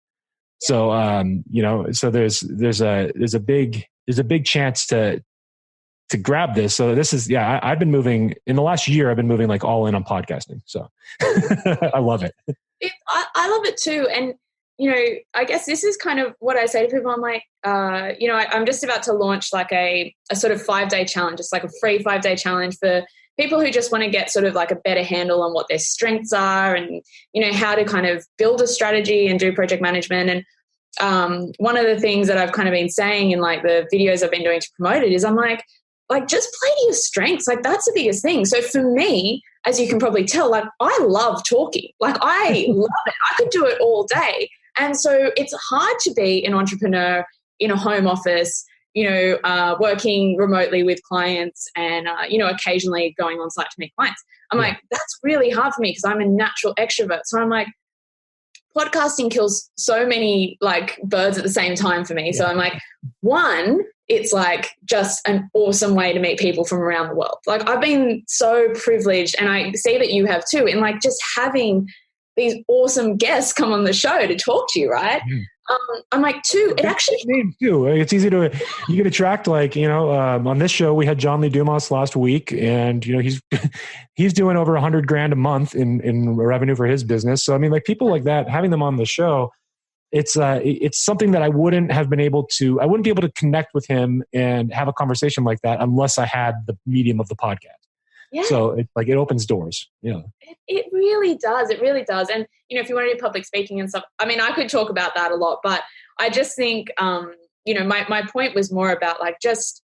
Speaker 2: So, so there's a big chance to grab this. So this is, I've been moving in the last year. I've been moving like all in on podcasting. So I love it.
Speaker 5: I love it too. And, I guess this is kind of what I say to people. I'm like, I'm just about to launch like a sort of 5-day challenge. It's like a free 5-day challenge for people who just want to get sort of like a better handle on what their strengths are and, how to kind of build a strategy and do project management. And one of the things that I've kind of been saying in like the videos I've been doing to promote it is I'm like, just play to your strengths. Like, that's the biggest thing. So for me, as you can probably tell, like, I love talking. Like, I love it. I could do it all day. And so it's hard to be an entrepreneur in a home office, working remotely with clients and, occasionally going on site to meet clients. I'm like, that's really hard for me because I'm a natural extrovert. So I'm like, podcasting kills so many like birds at the same time for me. Yeah. So I'm like, one, it's like just an awesome way to meet people from around the world. Like, I've been so privileged, and I see that you have too, in like just having these awesome guests come on the show to talk to you, right? I'm like, two, it actually
Speaker 2: names too. It's easy you can attract on this show we had John Lee Dumas last week, and he's doing over $100,000 a month in revenue for his business. So I mean, like, people like that, having them on the show, it's something that I wouldn't be able to connect with him and have a conversation like that unless I had the medium of the podcast. Yeah. So it opens doors. Yeah.
Speaker 5: It really does. It really does. And, if you want to do public speaking and stuff, I mean, I could talk about that a lot, but I just think, my point was more about just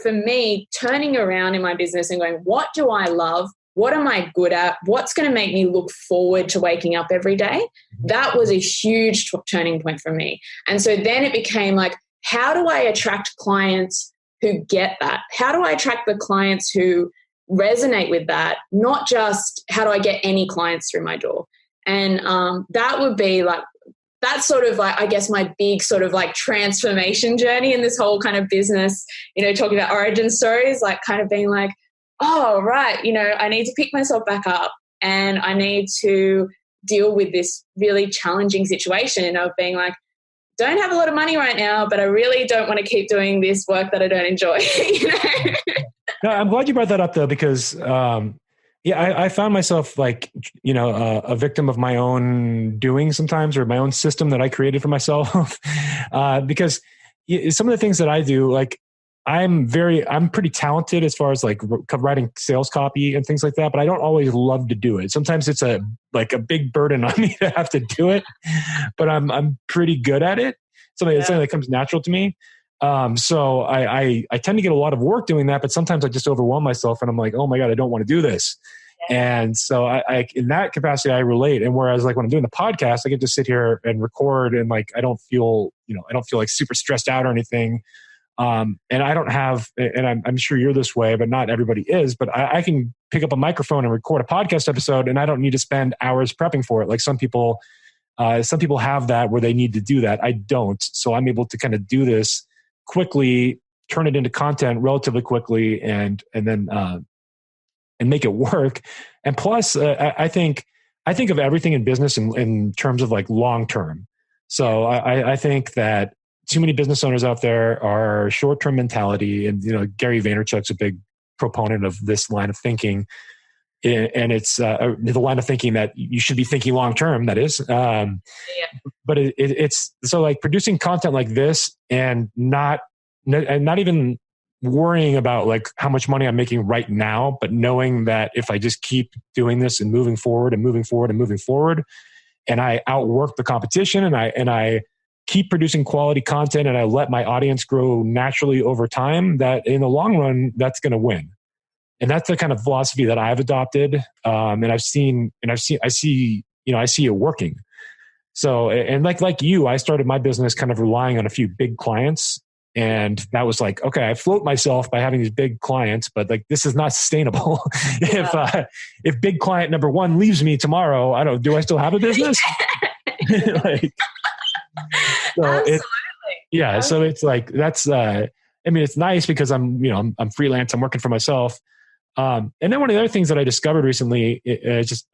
Speaker 5: for me, turning around in my business and going, what do I love? What am I good at? What's going to make me look forward to waking up every day? That was a huge turning point for me. And so then it became like, how do I attract clients who get that? How do I attract the clients who resonate with that? Not just how do I get any clients through my door? And that would be like, that's sort of like, I guess, my big sort of like transformation journey in this whole kind of business, talking about origin stories, like kind of being like, oh, right, I need to pick myself back up and I need to deal with this really challenging situation of being like, don't have a lot of money right now, but I really don't want to keep doing this work that I don't enjoy.
Speaker 2: No, I'm glad you brought that up though, because I found myself like, a victim of my own doing sometimes, or my own system that I created for myself. Because some of the things that I do, like, I'm pretty talented as far as like writing sales copy and things like that, but I don't always love to do it. Sometimes it's a big burden on me to have to do it, but I'm pretty good at it. Something that comes natural to me. So I tend to get a lot of work doing that, but sometimes I just overwhelm myself and I'm like, oh my God, I don't want to do this. And so I in that capacity, I relate. And whereas like when I'm doing the podcast, I get to sit here and record and like, I don't feel like super stressed out or anything. And I don't have, and I'm sure you're this way, but not everybody is, but I can pick up a microphone and record a podcast episode and I don't need to spend hours prepping for it. Like some people have that where they need to do that. I don't. So I'm able to kind of do this quickly, turn it into content relatively quickly and then, and make it work. And plus, I think of everything in business in terms of like long term. So I think that too many business owners out there are short term mentality, and Gary Vaynerchuk's a big proponent of this line of thinking, and it's the line of thinking that you should be thinking long term. That is, but it's so like producing content like this and not even worrying about like how much money I'm making right now, but knowing that if I just keep doing this and moving forward and moving forward and moving forward, and I outwork the competition and I keep producing quality content and I let my audience grow naturally over time, that in the long run, that's going to win. And that's the kind of philosophy that I've adopted. And I see it working. So, and like you, I started my business kind of relying on a few big clients. And that was like, okay, I float myself by having these big clients, but like, this is not sustainable. If big client number one leaves me tomorrow, do I still have a business?
Speaker 5: Absolutely.
Speaker 2: So it's like, that's, it's nice because I'm freelance, I'm working for myself. And then one of the other things that I discovered recently, I'm just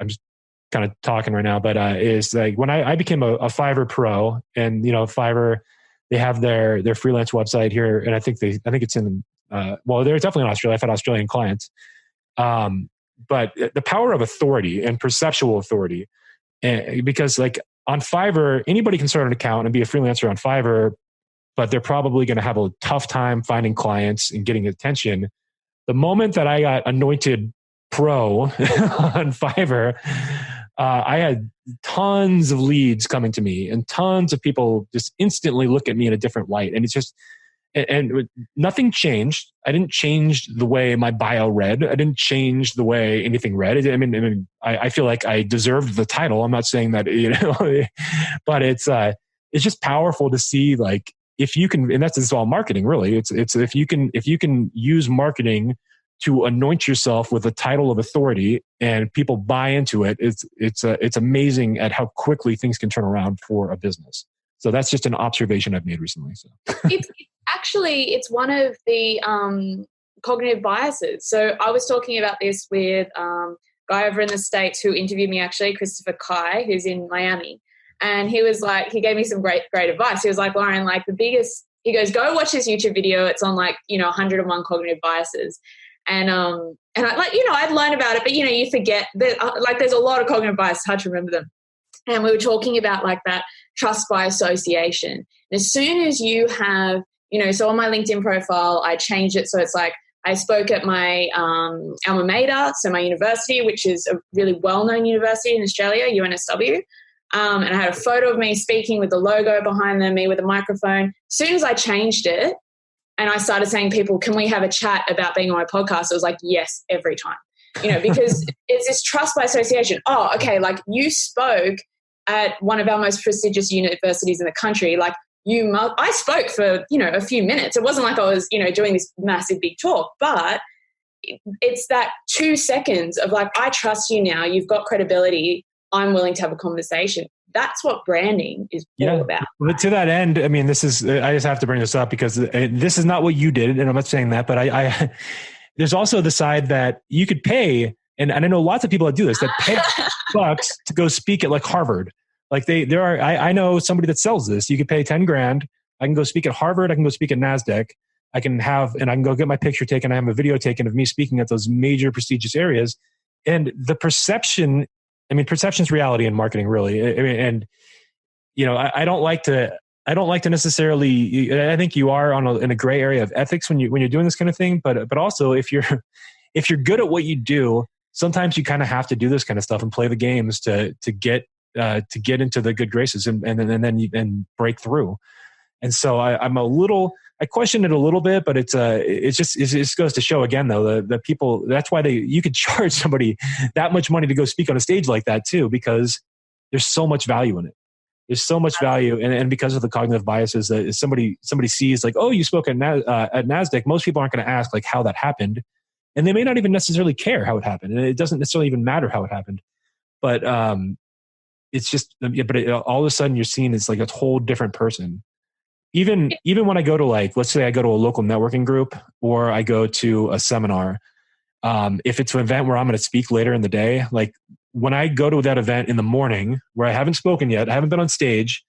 Speaker 2: kind of talking right now, but is like when I became a Fiverr pro, and Fiverr, they have their freelance website here, and I think it's in they're definitely in Australia. I've had Australian clients, but the power of authority and perceptual authority, because like on Fiverr, anybody can start an account and be a freelancer on Fiverr, but they're probably going to have a tough time finding clients and getting attention. The moment that I got anointed pro on Fiverr, I had tons of leads coming to me and tons of people just instantly look at me in a different light. And it's just, and nothing changed. I didn't change the way my bio read. I didn't change the way anything read. I feel like I deserved the title. I'm not saying that, but it's just powerful to see, like, if you can, and it's all marketing really. It's if you can use marketing to anoint yourself with a title of authority and people buy into it, it's amazing at how quickly things can turn around for a business. So that's just an observation I've made recently. So
Speaker 5: it's one of the cognitive biases. So I was talking about this with a guy over in the States who interviewed me, actually, Christopher Kai, who's in Miami. And he was like, he gave me some great advice. He was like, Lauren, like he goes, go watch this YouTube video. It's on 101 cognitive biases. And I'd learned about it, but you forget that there's a lot of cognitive bias. It's hard to remember them. And we were talking about like that trust by association. And as soon as you have, so on my LinkedIn profile, I changed it. So it's like, I spoke at my alma mater, so my university, which is a really well-known university in Australia, UNSW. And I had a photo of me speaking with the logo behind them, me with a microphone. As soon as I changed it and I started saying, people, can we have a chat about being on my podcast? It was like, yes, every time, because it's this trust by association. Oh, okay. Like you spoke at one of our most prestigious universities in the country. Like I spoke for, a few minutes. It wasn't like I was, doing this massive big talk, but it's that 2 seconds of like, I trust you now. You've got credibility. I'm willing to have a conversation. That's what branding is all about.
Speaker 2: But to that end, I just have to bring this up because this is not what you did. And I'm not saying that, but I there's also the side that you could pay. And I know lots of people that do this, that pay bucks to go speak at like Harvard. Like I know somebody that sells this. You could pay 10 grand. I can go speak at Harvard. I can go speak at NASDAQ. I can go get my picture taken. I have a video taken of me speaking at those major prestigious areas. And the perception is reality in marketing, really. I don't like to necessarily. I think you are in a gray area of ethics when you're doing this kind of thing. But also, if you're good at what you do, sometimes you kind of have to do this kind of stuff and play the games to get into the good graces and then break through. And so I'm a little I question it a little bit, but it just goes to show again, though, the people, that's why you could charge somebody that much money to go speak on a stage like that too, because there's so much value in it. There's so much value. And because of the cognitive biases that somebody sees like, oh, you spoke at NASDAQ. Most people aren't going to ask like how that happened. And they may not even necessarily care how it happened. And it doesn't necessarily even matter how it happened. But it's just, all of a sudden you're seeing it's like a whole different person. Even when I go to like, let's say I go to a local networking group or I go to a seminar, if it's an event where I'm going to speak later in the day, like when I go to that event in the morning where I haven't spoken yet, I haven't been on stage,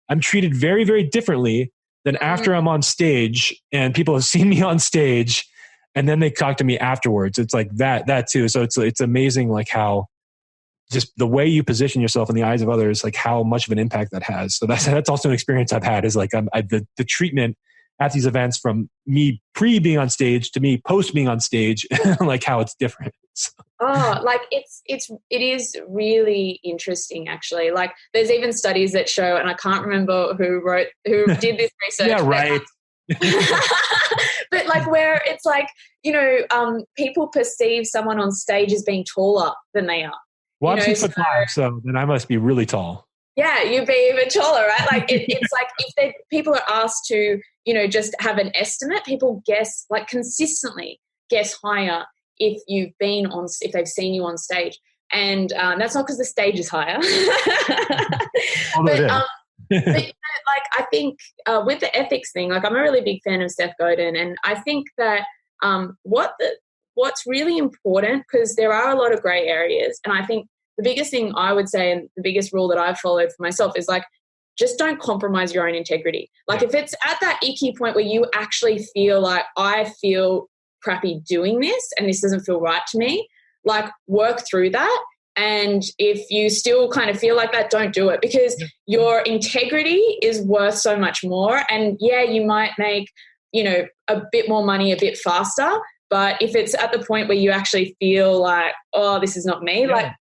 Speaker 2: I'm treated very, very differently than after I'm on stage and people have seen me on stage and then they talk to me afterwards. It's like that too. So it's amazing like how just the way you position yourself in the eyes of others, like how much of an impact that has. So that's also an experience I've had is like the treatment at these events from me pre being on stage to me post being on stage, like how it's different. So.
Speaker 5: Oh, like it is really interesting actually. Like there's even studies that show, and I can't remember who did this research.
Speaker 2: Yeah, right.
Speaker 5: But like where it's like, people perceive someone on stage as being taller than they are.
Speaker 2: Well, I'm 6'5", so then I must be really tall.
Speaker 5: Yeah, you'd be even taller, right? Like it's like if people are asked to, just have an estimate, people guess like consistently guess higher if they've seen you on stage, and that's not because the stage is higher. But like I think with the ethics thing, like I'm a really big fan of Seth Godin, and I think that what's really important, because there are a lot of grey areas, and I think the biggest thing I would say and the biggest rule that I've followed for myself is like, just don't compromise your own integrity. Like if it's at that icky point where you actually feel like I feel crappy doing this and this doesn't feel right to me, like work through that. And if you still kind of feel like that, don't do it, because your integrity is worth so much more. And yeah, you might make, a bit more money a bit faster. But if it's at the point where you actually feel like, oh, this is not me, like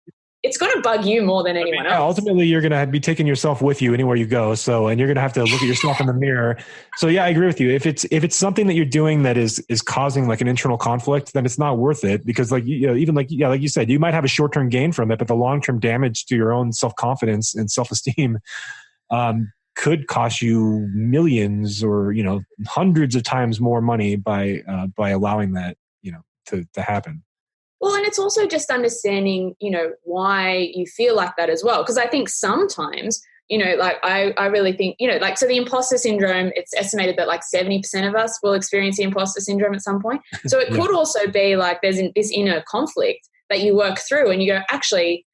Speaker 5: it's going to bug you more than anyone else.
Speaker 2: Ultimately, you're going to be taking yourself with you anywhere you go. So, and you're going to have to look at yourself in the mirror. So yeah, I agree with you. If it's something that you're doing that is causing like an internal conflict, then it's not worth it, because like, even like you said, you might have a short-term gain from it, but the long-term damage to your own self-confidence and self-esteem, could cost you millions or, hundreds of times more money by allowing that, to happen.
Speaker 5: Well, and it's also just understanding, why you feel like that as well. Because I think sometimes, like I really think, so the imposter syndrome, it's estimated that like 70% of us will experience the imposter syndrome at some point. So it could also be like there's this inner conflict that you work through and you go, actually,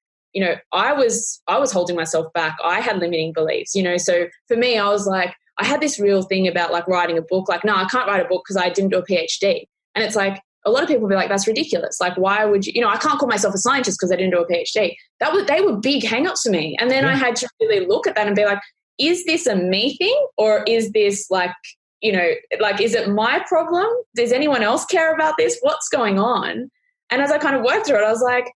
Speaker 5: I was holding myself back. I had limiting beliefs, So for me, I was like, I had this real thing about like writing a book. Like, no, I can't write a book because I didn't do a PhD. And it's like, a lot of people will be like, that's ridiculous. Like, why would you, I can't call myself a scientist because I didn't do a PhD. They were big hang-ups for me. And then I had to really look at that and be like, is this a me thing? Or is this like, is it my problem? Does anyone else care about this? What's going on? And as I kind of worked through it, I was like,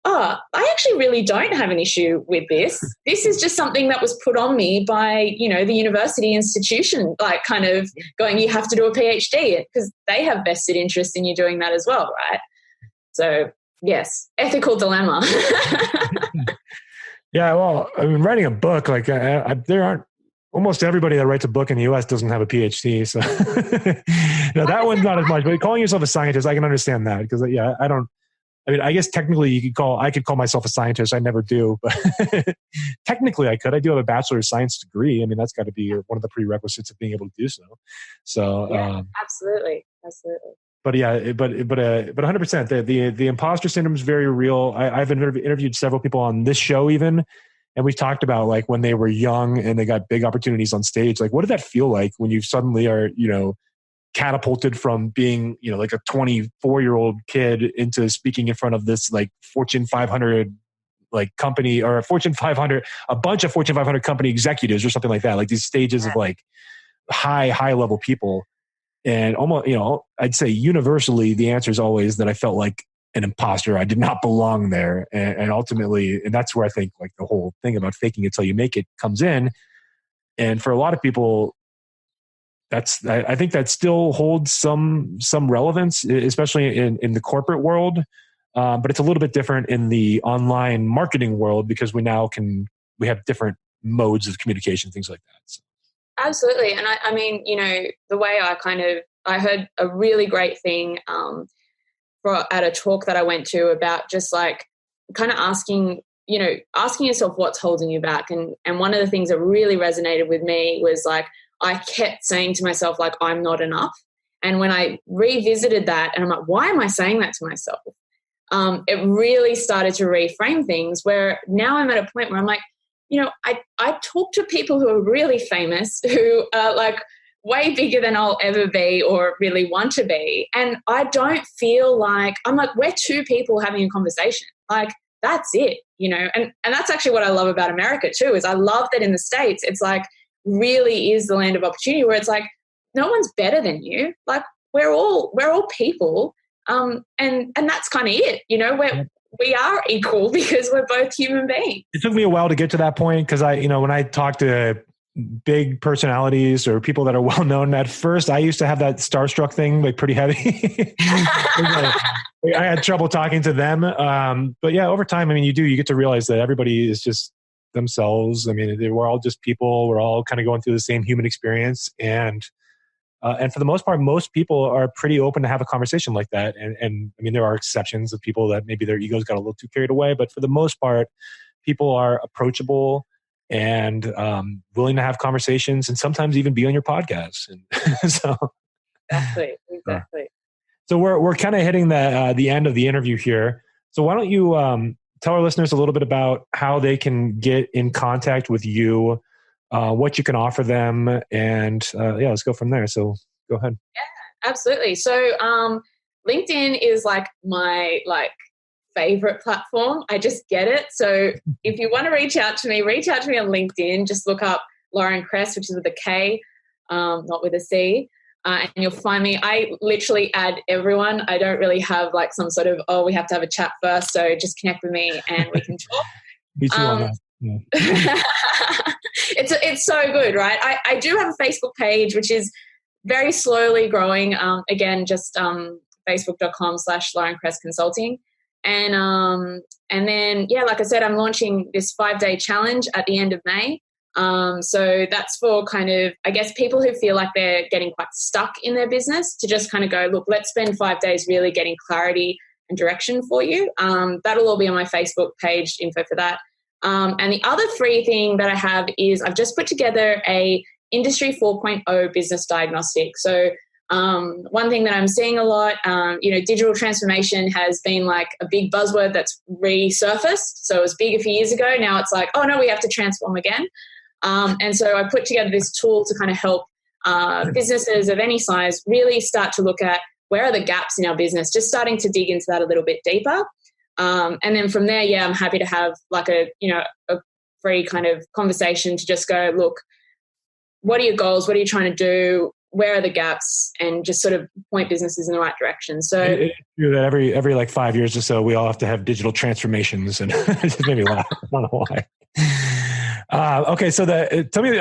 Speaker 5: oh, I actually really don't have an issue with this. This is just something that was put on me by, the university institution, like kind of going, you have to do a PhD, because they have vested interest in you doing that as well, right? So, yes, ethical dilemma.
Speaker 2: Yeah, well, I mean, writing a book, like there aren't, almost everybody that writes a book in the U.S. doesn't have a PhD. So that one's not as much, but calling yourself a scientist, I can understand that, because I guess technically I could call myself a scientist. I never do, but technically I could. I do have a Bachelor of Science degree. I mean, that's got to be one of the prerequisites of being able to do so. So,
Speaker 5: yeah, absolutely.
Speaker 2: But yeah, but 100%, the imposter syndrome is very real. I've interviewed several people on this show even, and we've talked about like when they were young and they got big opportunities on stage. Like, what did that feel like when you suddenly are, catapulted from being, like a 24-year-old kid into speaking in front of this like Fortune 500 like company, or a bunch of Fortune 500 company executives or something like that. Like these stages of like high level people. And almost, I'd say universally the answer is always that I felt like an imposter. I did not belong there. And ultimately, and that's where I think like the whole thing about faking it till you make it comes in. And for a lot of people, I think that still holds some relevance, especially in the corporate world. But it's a little bit different in the online marketing world because we have different modes of communication, things like that. So.
Speaker 5: Absolutely. And I mean, the way I heard a really great thing at a talk that I went to about just like kind of asking yourself what's holding you back. And one of the things that really resonated with me was like, I kept saying to myself, like, I'm not enough. And when I revisited that and I'm like, why am I saying that to myself? It really started to reframe things where now I'm at a point where I'm like, I talk to people who are really famous, who are like way bigger than I'll ever be or really want to be. And I don't feel like, I'm like, we're two people having a conversation. Like, that's it, and that's actually what I love about America too, is I love that in the States, it's like really is the land of opportunity where it's like, no one's better than you. Like we're all people. And that's kind of it, we are equal because we're both human beings.
Speaker 2: It took me a while to get to that point because when I talk to big personalities or people that are well known, at first I used to have that starstruck thing, like pretty heavy. I had trouble talking to them. But yeah, over time, I mean, you get to realize that everybody is just themselves. I mean, we're all just people. We're all kind of going through the same human experience. And for the most part, most people are pretty open to have a conversation like that. And I mean, there are exceptions of people that maybe their egos got a little too carried away, but for the most part, people are approachable and willing to have conversations and sometimes even be on your podcast. And so
Speaker 5: Exactly.
Speaker 2: So we're kind of hitting the end of the interview here. So why don't you tell our listeners a little bit about how they can get in contact with you, what you can offer them, and let's go from there. So go ahead.
Speaker 5: Yeah, absolutely. So LinkedIn is like my favorite platform. I just get it. So if you want to reach out to me on LinkedIn. Just look up Lauren Kress, which is with a K, not with a C. And you'll find me. I literally add everyone. I don't really have like some sort of, we have to have a chat first. So just connect with me and we can talk.
Speaker 2: Me too on that. Yeah.
Speaker 5: It's so good, right? I do have a Facebook page, which is very slowly growing. Again, just facebook.com/Lauren Kress Consulting. And then, like I said, I'm launching this 5-day challenge at the end of May. So that's for kind of, I guess, people who feel like they're getting quite stuck in their business to just kind of go, look, let's spend 5 days really getting clarity and direction for you. That'll all be on my Facebook page, info for that. And the other free thing that I have is I've just put together a Industry 4.0 business diagnostic. So one thing that I'm seeing a lot, digital transformation has been like a big buzzword that's resurfaced. So it was big a few years ago. Now it's like, oh no, we have to transform again. And so I put together this tool to kind of help businesses of any size really start to look at where are the gaps in our business, just starting to dig into that a little bit deeper. And then from there, I'm happy to have like a free kind of conversation to just go, look, what are your goals? What are you trying to do? Where are the gaps? And just sort of point businesses in the right direction. So
Speaker 2: it's true that every like 5 years or so, we all have to have digital transformations, and it just made me laugh. I don't know why. Okay, so tell me.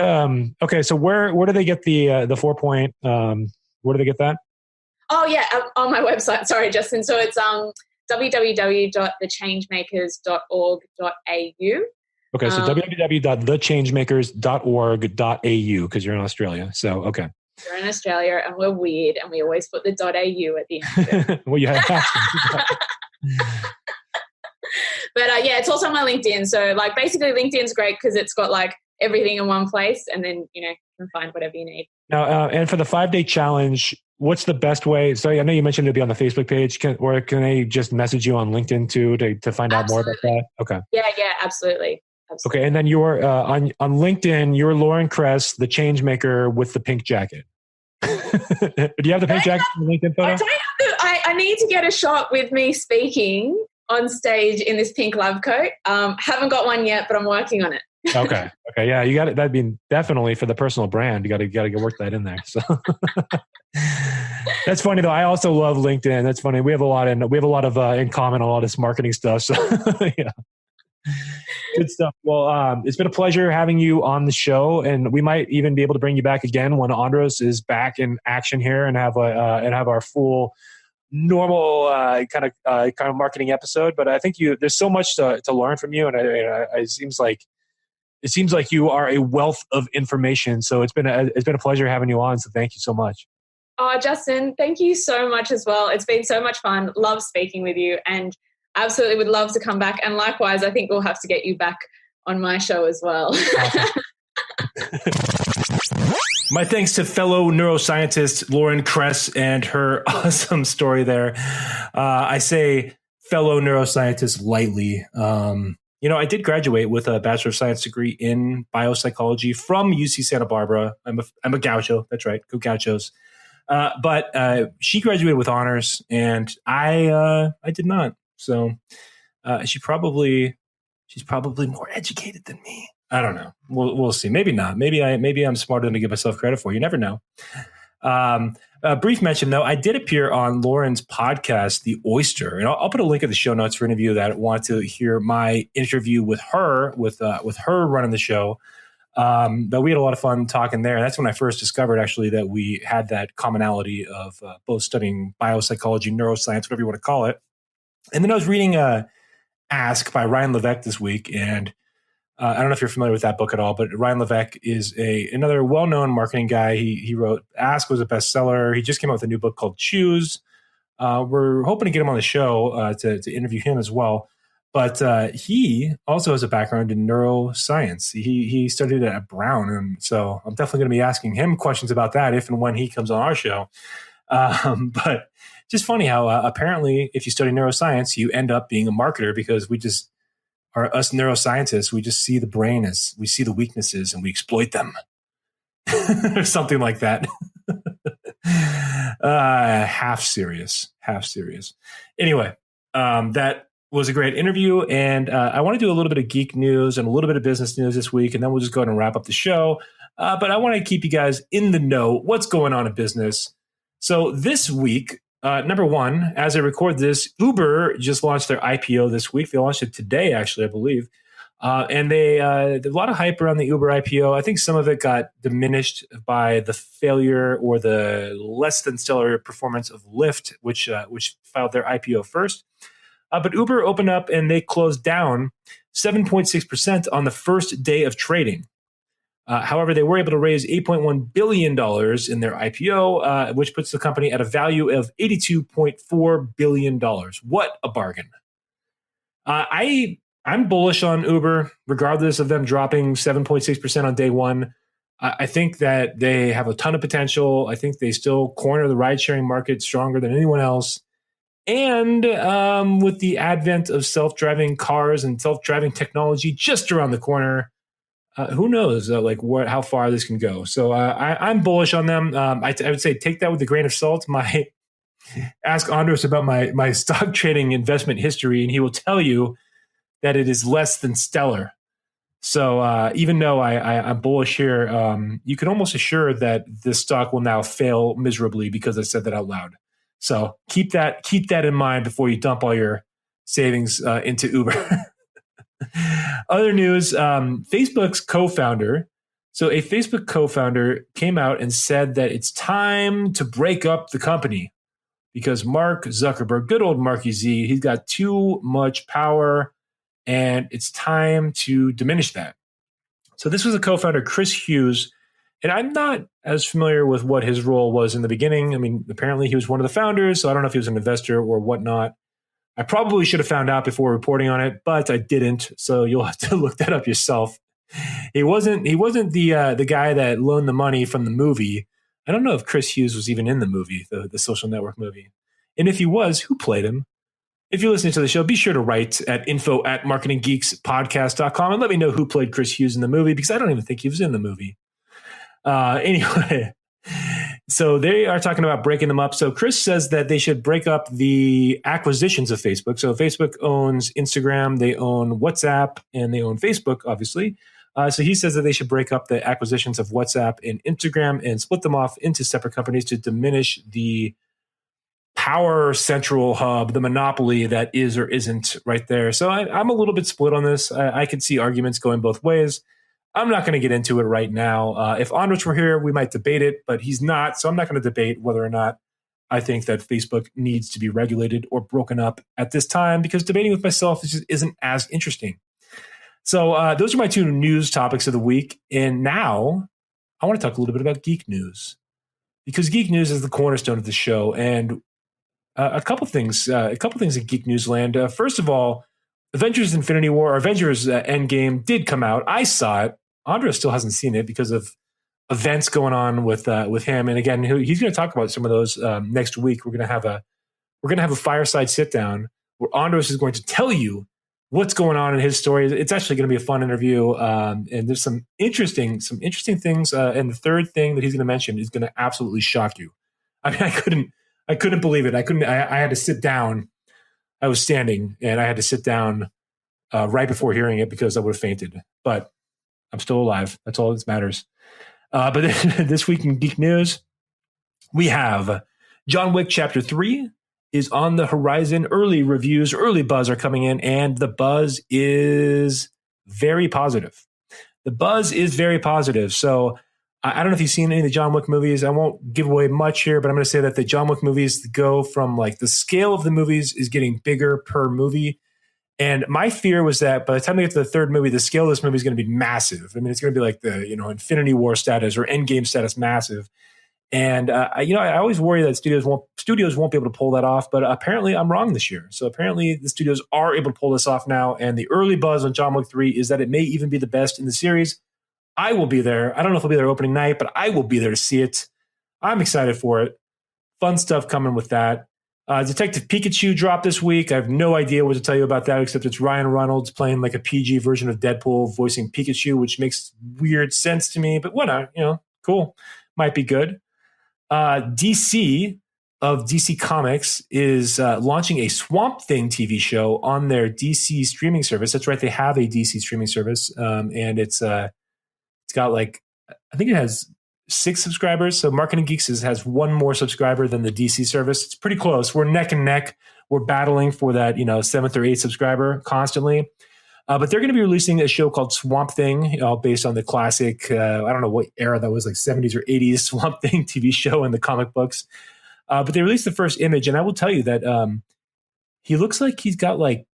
Speaker 2: Okay, so where do they get the 4 point? Where do they get that?
Speaker 5: Oh yeah, on my website. Sorry, Justin. So it's www.thechangemakers.org.au.
Speaker 2: Okay, so www.thechangemakers.org.au because you're in Australia. So okay.
Speaker 5: We're in Australia and we're weird and we always put the .au at the end of it.
Speaker 2: Well, you have
Speaker 5: But it's also on my LinkedIn. So like basically LinkedIn's great because it's got like everything in one place and then, you can find whatever you need.
Speaker 2: Now, and for the 5-day challenge, what's the best way? So I know you mentioned it'll be on the Facebook page. Can they just message you on LinkedIn too to find out more about that? Okay.
Speaker 5: Yeah, absolutely.
Speaker 2: Okay, and then you're on LinkedIn, you're Lauren Kress, the change maker with the pink jacket. Do you have the pink jacket in the LinkedIn photo?
Speaker 5: I need to get a shot with me speaking on stage in this pink lab coat. Haven't got one yet, but I'm working on it.
Speaker 2: Okay, yeah, you got it. That'd be definitely for the personal brand. You got to work that in there. So that's funny though. I also love LinkedIn. That's funny. We have a lot of in common, a lot of marketing stuff. So yeah. Good stuff. Well, it's been a pleasure having you on the show, and we might even be able to bring you back again when Andros is back in action here and have our full normal kind of marketing episode. But I think there's so much to learn from you, and it seems like you are a wealth of information. So it's been a pleasure having you on. So thank you so much.
Speaker 5: Oh, Justin, thank you so much as well. It's been so much fun. Love speaking with you, and absolutely would love to come back. And likewise, I think we'll have to get you back on my show as well.
Speaker 2: Awesome. My thanks to fellow neuroscientist Lauren Kress and her awesome story there. I say fellow neuroscientist lightly. I did graduate with a Bachelor of Science degree in biopsychology from UC Santa Barbara. I'm a Gaucho. That's right. Go Gauchos. But she graduated with honors, and I did not. So she's probably more educated than me. I don't know. We'll see. Maybe not. Maybe I'm smarter than to give myself credit for. You never know. A brief mention, though, I did appear on Lauren's podcast, The Oyster, and I'll put a link in the show notes for any of you that want to hear my interview with her, with her running the show. But we had a lot of fun talking there. That's when I first discovered, actually, that we had that commonality of both studying biopsychology, neuroscience, whatever you want to call it. And then I was reading Ask by Ryan Levesque this week, and I don't know if you're familiar with that book at all, but Ryan Levesque is another well-known marketing guy. He wrote Ask was a bestseller. He just came out with a new book called Choose. We're hoping to get him on the show to interview him as well. But he also has a background in neuroscience. He studied it at Brown, and so I'm definitely going to be asking him questions about that if and when he comes on our show. But just funny how apparently if you study neuroscience, you end up being a marketer, because us neuroscientists, we just see the brain as we see the weaknesses and we exploit them or something like that. Half serious. Anyway, that was a great interview. And I want to do a little bit of geek news and a little bit of business news this week, and then we'll just go ahead and wrap up the show. But I want to keep you guys in the know what's going on in business. So this week, number one, as I record this, Uber just launched their IPO this week. They launched it today, actually, I believe. And there's a lot of hype around the Uber IPO. I think some of it got diminished by the failure or the less than stellar performance of Lyft, which filed their IPO first. But Uber opened up and they closed down 7.6% on the first day of trading. However, they were able to raise $8.1 billion in their IPO, which puts the company at a value of $82.4 billion. What a bargain. I'm bullish on Uber, regardless of them dropping 7.6% on day one. I think that they have a ton of potential. I think they still corner the ride-sharing market stronger than anyone else. And with the advent of self-driving cars and self-driving technology just around the corner, who knows how far this can go. So I'm bullish on them. I would say take that with a grain of salt. Ask Andros about my stock trading investment history, and he will tell you that it is less than stellar. So even though I'm bullish here, you can almost assure that this stock will now fail miserably because I said that out loud. So keep that in mind before you dump all your savings into Uber. Other news, Facebook's co-founder. So a Facebook co-founder came out and said that it's time to break up the company because Mark Zuckerberg, good old Marky Z, he's got too much power and it's time to diminish that. So this was a co-founder, Chris Hughes, and I'm not as familiar with what his role was in the beginning. I mean, apparently he was one of the founders, so I don't know if he was an investor or whatnot. I probably should have found out before reporting on it, but I didn't. So you'll have to look that up yourself. He wasn't the guy that loaned the money from the movie. I don't know if Chris Hughes was even in the movie, the Social Network movie. And if he was, who played him? If you're listening to the show, be sure to write at info@marketinggeekspodcast.com and let me know who played Chris Hughes in the movie, because I don't even think he was in the movie. Anyway, so they are talking about breaking them up. So Chris says that they should break up the acquisitions of Facebook. So Facebook owns Instagram, they own WhatsApp, and they own Facebook, obviously. So he says that they should break up the acquisitions of WhatsApp and Instagram and split them off into separate companies to diminish the power central hub, the monopoly that is or isn't right there. So I'm a little bit split on this. I could see arguments going both ways. I'm not going to get into it right now. If Andres were here, we might debate it, but he's not. So I'm not going to debate whether or not I think that Facebook needs to be regulated or broken up at this time, because debating with myself just isn't as interesting. So those are my two news topics of the week. And now I want to talk a little bit about geek news, because geek news is the cornerstone of the show. And a couple things in geek news land. First of all, Avengers Infinity War, or Avengers Endgame did come out. I saw it. Andres still hasn't seen it because of events going on with him. And again, he's going to talk about some of those next week. We're going to have a fireside sit down where Andres is going to tell you what's going on in his story. It's actually going to be a fun interview. And there's some interesting things. And the third thing that he's going to mention is going to absolutely shock you. I mean, I couldn't believe it. I had to sit down. I was standing and I had to sit down right before hearing it because I would have fainted, but I'm still alive. That's all that matters. But this week in geek news, we have John Wick Chapter 3 is on the horizon. Early reviews, early buzz are coming in, and the buzz is very positive. So I don't know if you've seen any of the John Wick movies. I won't give away much here, but I'm going to say that the John Wick movies go from like the scale of the movies is getting bigger per movie. And my fear was that by the time we get to the third movie, the scale of this movie is going to be massive. I mean, it's going to be like the, Infinity War status or Endgame status, massive. And, I always worry that studios won't be able to pull that off. But apparently I'm wrong this year. So apparently the studios are able to pull this off now. And the early buzz on John Wick 3 is that it may even be the best in the series. I will be there. I don't know if I'll be there opening night, but I will be there to see it. I'm excited for it. Fun stuff coming with that. Detective Pikachu dropped this week. I have no idea what to tell you about that, except it's Ryan Reynolds playing like a PG version of Deadpool, voicing Pikachu, which makes weird sense to me, but whatever, cool. Might be good. DC Comics is launching a Swamp Thing TV show on their DC streaming service. That's right. They have a DC streaming service. And it's got like, I think it has 6 subscribers. So Marketing Geeks has one more subscriber than the DC service. It's pretty close. We're neck and neck. We're battling for that, 7th or 8th subscriber constantly. But they're going to be releasing a show called Swamp Thing, based on the classic, I don't know what era that was, like 70s or 80s Swamp Thing TV show in the comic books. But they released the first image, and I will tell you that he looks like he's got like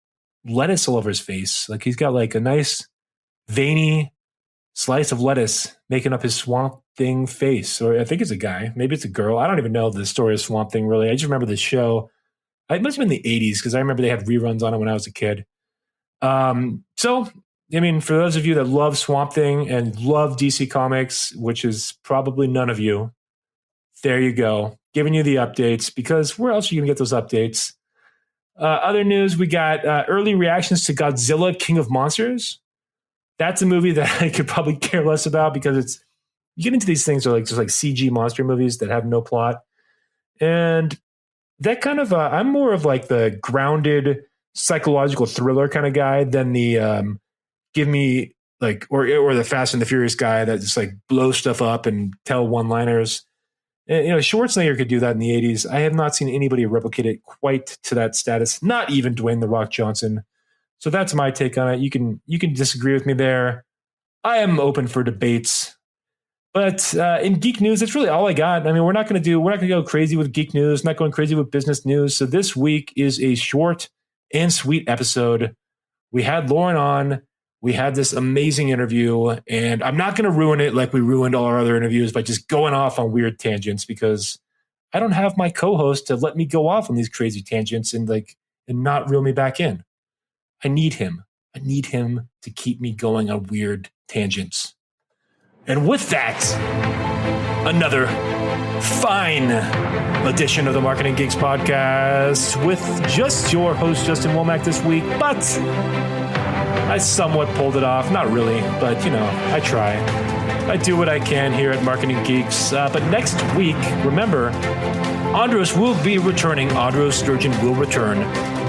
Speaker 2: lettuce all over his face. Like he's got like a nice veiny slice of lettuce making up his Swamp Thing face. Or I think it's a guy. Maybe it's a girl. I don't even know the story of Swamp Thing really. I just remember the show. It must have been the 80s because I remember they had reruns on it when I was a kid. So, I mean, for those of you that love Swamp Thing and love DC Comics, which is probably none of you, there you go. Giving you the updates, because where else are you going to get those updates? Other news, we got early reactions to Godzilla King of Monsters. That's a movie that I could probably care less about because you get into these things that are like just like CG monster movies that have no plot. And that kind of, I'm more of like the grounded psychological thriller kind of guy than the give me like, or the Fast and the Furious guy that just like blows stuff up and tell one-liners. And, Schwarzenegger could do that in the 80s. I have not seen anybody replicate it quite to that status, not even Dwayne "The Rock" Johnson. So that's my take on it. You can disagree with me there. I am open for debates. But in geek news, that's really all I got. I mean, we're not going to go crazy with geek news, not going crazy with business news. So this week is a short and sweet episode. We had Lauren on. We had this amazing interview, and I'm not going to ruin it like we ruined all our other interviews by just going off on weird tangents, because I don't have my co-host to let me go off on these crazy tangents and not reel me back in. I need him. I need him to keep me going on weird tangents. And with that, another fine edition of the Marketing Geeks podcast with just your host, Justin Womack, this week. But I somewhat pulled it off. Not really, but, I try. I do what I can here at Marketing Geeks. But next week, remember, Andros will be returning. Andros Sturgeon will return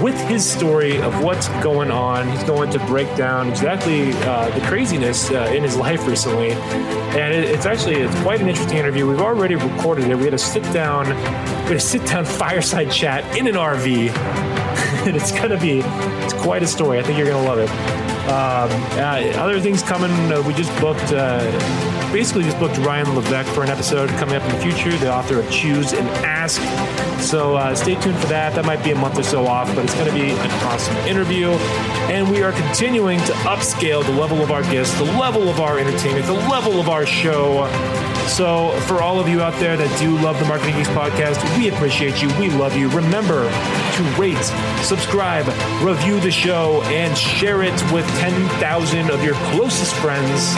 Speaker 2: with his story of what's going on. He's going to break down exactly the craziness in his life recently. And it's quite an interesting interview. We've already recorded it. We had a sit down fireside chat in an RV. And it's quite a story. I think you're going to love it. Other things coming. We just booked Ryan Levesque for an episode coming up in the future, the author of Choose and Ask. So stay tuned for that. That might be a month or so off, but it's going to be an awesome interview. And we are continuing to upscale the level of our guests, the level of our entertainment, the level of our show. So for all of you out there that do love the Marketing Geeks podcast, we appreciate you. We love you. Remember to rate, subscribe, review the show, and share it with 10,000 of your closest friends.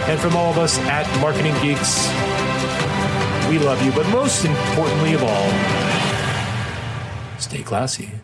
Speaker 2: And from all of us at Marketing Geeks, we love you. But most importantly of all, stay classy.